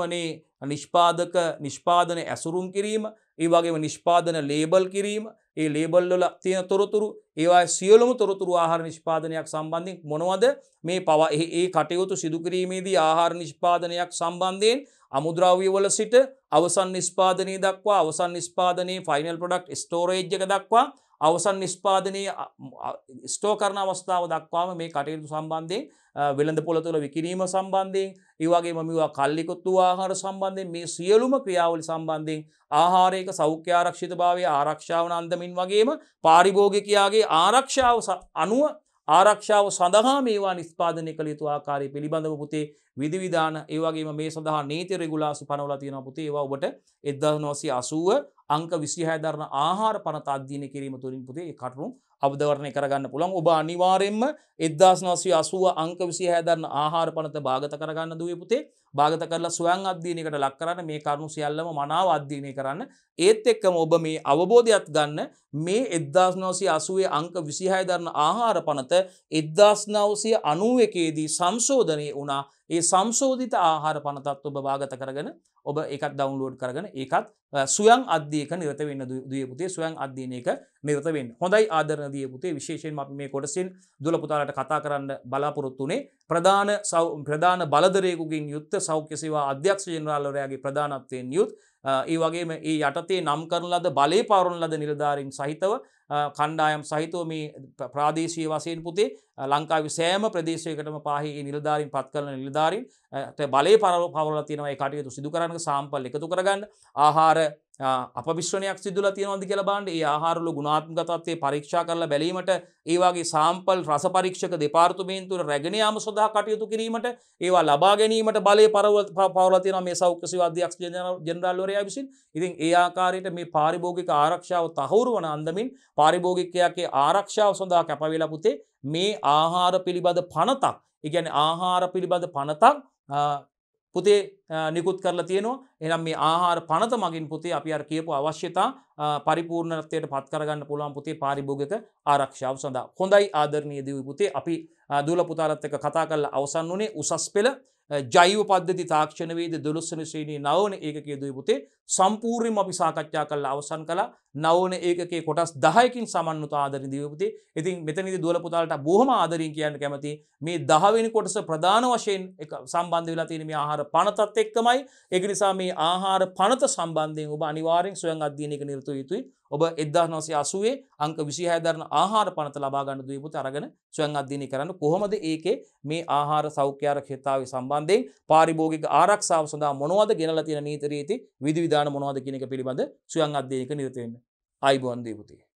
නිෂ්පාදන ඇසුරුම් කිරීම ඒ වගේම නිෂ්පාදන ලේබල් කිරීම ඒ ලේබල් වල තියෙන තොරතුරු ඒවා සියලුම තොරතුරු ආහාර නිෂ්පාදනයක් සම්බන්ධයෙන් මොනවද මේ ඒ කටයුතු සිදු කිරීමේදී ආහාර නිෂ්පාදනයක් සම්බන්ධයෙන් අමුද්‍රව්‍ය වල සිට අවසන් නිෂ්පාදනයේ දක්වා අවසන් නිෂ්පාදනයේ ෆයිනල් ප්‍රොඩක්ට් ස්ටෝරේජ් එක දක්වා අවසන් නිෂ්පාදනයේ ස්ටෝ කරන අවස්ථාව දක්වාම මේ කටයුතු සම්බන්ධයෙන් වෙළඳ පොළ තුළ විකිණීම සම්බන්ධයෙන් ඒ වගේම මේවා කල්ලිකොත්තු ආහාර සම්බන්ධයෙන් මේ සියලුම ක්‍රියාවලි සම්බන්ධයෙන් ආහාරයක සෞඛ්‍ය ආරක්ෂිතභාවය ආරක්ෂාව නන්දමින් වගේම පාරිභෝගිකයාගේ ආරක්ෂාව සඳහා මේවා නිෂ්පාදනය කළ යුතු ආකාරය පිළිබඳව පුතේ විධිවිධාන ඒ වගේම මේ සඳහා නීති රෙගුලාසි පනවලා තියෙනවා පුතේ ඒවා ඔබට 1980 අංක 26 දරන ආහාර පනත අධ්‍යයනය කිරීම තුළින් පුතේ ඒ කරුණු අවබෝධ කරගන්න පුළුවන් ඔබ අනිවාර්යයෙන්ම 1980 අංක 26 දරන ආහාර පනත භාගත කරගන්න දුවේ පුතේ භාගත කරලා ස්වයං අධ්‍යයනයකට ලක් කරන්න මේ කරුණු සියල්ලම මනාව අධ්‍යයනය කරන්න ඒත් එක්කම ඔබ මේ අවබෝධයත් ගන්න මේ 1980 අංක 26 දරන ආහාර පනත 1991 දී සංශෝධනය වුණා ඒ සංශෝධිත ආහාර පනතත් ඔබ භාගත කරගෙන ඔබ ඒකත් ඩවුන්ලෝඩ් කරගෙන ඒකත් ස්වයං අධ්‍යයනයක නිරත වෙන්න දුවේ පුතේ ස්වයං අධ්‍යයනයක නිරත වෙන්න. හොඳයි ආදරණ දිය පුතේ විශේෂයෙන්ම අපි මේ කොටසින් දුල පුතාලට කතා කරන්න බලාපොරොත්තු වුණේ ප්‍රධාන බලධරයෙකුගෙන් යුක්ත සෞඛ්‍ය සේවා අධ්‍යක්ෂ ජෙනරාල්වරයාගේ ප්‍රධානත්වයෙන් යුත් ඒ වගේම ඒ යටතේ නම් කරන ලද බලය පවරන ලද නිලධාරීන් සහිතව කණ්ඩායම් සහිතව මේ ප්‍රාදේශීය වශයෙන් පුතේ ලංකාවේ සෑම ප්‍රදේශයකටම පාහේ නිලධාරීන් පත් කරන නිලධාරීන් බලය පවරලා තියෙනවා ඒ කටයුතු සිදු කරන්න සාම්පල් එකතු කරගන්න ආහාර අපවිශ්‍රණයක් සිදුලා තියෙනවද කියලා බලන්න ඒ ආහාරවල ගුණාත්මක තත්ත්වය පරීක්ෂා කරලා බැලීමට ඒ වගේ සාම්පල් රස පරීක්ෂක දෙපාර්තමේන්තුවේ රැගෙන යාම සඳහා කටයුතු කිරීමට ඒවා ලබා ගැනීමට බලය පවරලා තියෙනවා මේ සෞඛ්‍ය සේවා අධ්‍යක්ෂ ජෙනරාල්වරයා විසින්. ඉතින් ඒ ආකාරයට මේ පාරිභෝගික ආරක්ෂාව තහවුරු වන අන්දමින් පාරිභෝගිකයාගේ ආරක්ෂාව සඳහා කැප වෙලා පුතේ මේ ආහාර පිළිබඳ පනතක් ඒ කියන්නේ ආහාර පිළිබඳ පනතක් පුතේ නිකුත් කරලා තියෙනවා. එහෙනම් මේ ආහාර පනත මගින් පුතේ අපි අර කියපු අවශ්‍යතා පරිපූර්ණත්වයට පත් කරගන්න පුළුවන් පුතේ පාරිභෝගික ආරක්ෂාව සඳහා. හොඳයි ආදරණීය දිවි පුතේ අපි දුල පුතාලත් එක්ක කතා කරලා අවසන් වුණේ උසස් පෙළ ජෛව පද්ධති තාක්ෂණ වේද 12 වෙනි ශ්‍රේණියේ 9 වෙනි ඒකකයේ දුවේ පුතේ සම්පූර්ණයෙන්ම අපි සාකච්ඡා කරලා අවසන් කළා. 9 වෙනි ඒකකයේ කොටස් 10කින් සමන්විත ආදරණීය දිවි පුතේ. ඉතින් මෙතනදී දුවල පුතාලට බොහොම ආදරෙන් කියන්න කැමතියි මේ 10 වෙනි කොටස ප්‍රධාන වශයෙන් සම්බන්ධ වෙලා තියෙන මේ ආහාර පනතත් එක්කමයි. ඒක නිසා මේ ආහාර පනත සම්බන්ධයෙන් ඔබ අනිවාර්යෙන් ස්වයං අධ්‍යයනයක නිරත යුතුයි. ඔබ 1980 අංක 26 දරන ආහාර පනත ලබා ගන්න දුවේ පුතේ අරගෙන ස්වයං අධ්‍යයනය කරන්න කොහොමද ඒකේ මේ ආහාර සෞඛ්‍ය ආරක්ෂිතතාවය සම්බන්ධයෙන් පාරිභෝගික ආරක්ෂාව සඳහා මොනවද ගෙනලා තියෙන නීති රීති විධිවිධාන මොනවද කියන එක පිළිබඳ ස්වයං අධ්‍යයනයක නිරත වෙන්න. ආයිබෝන් දී පුතේ.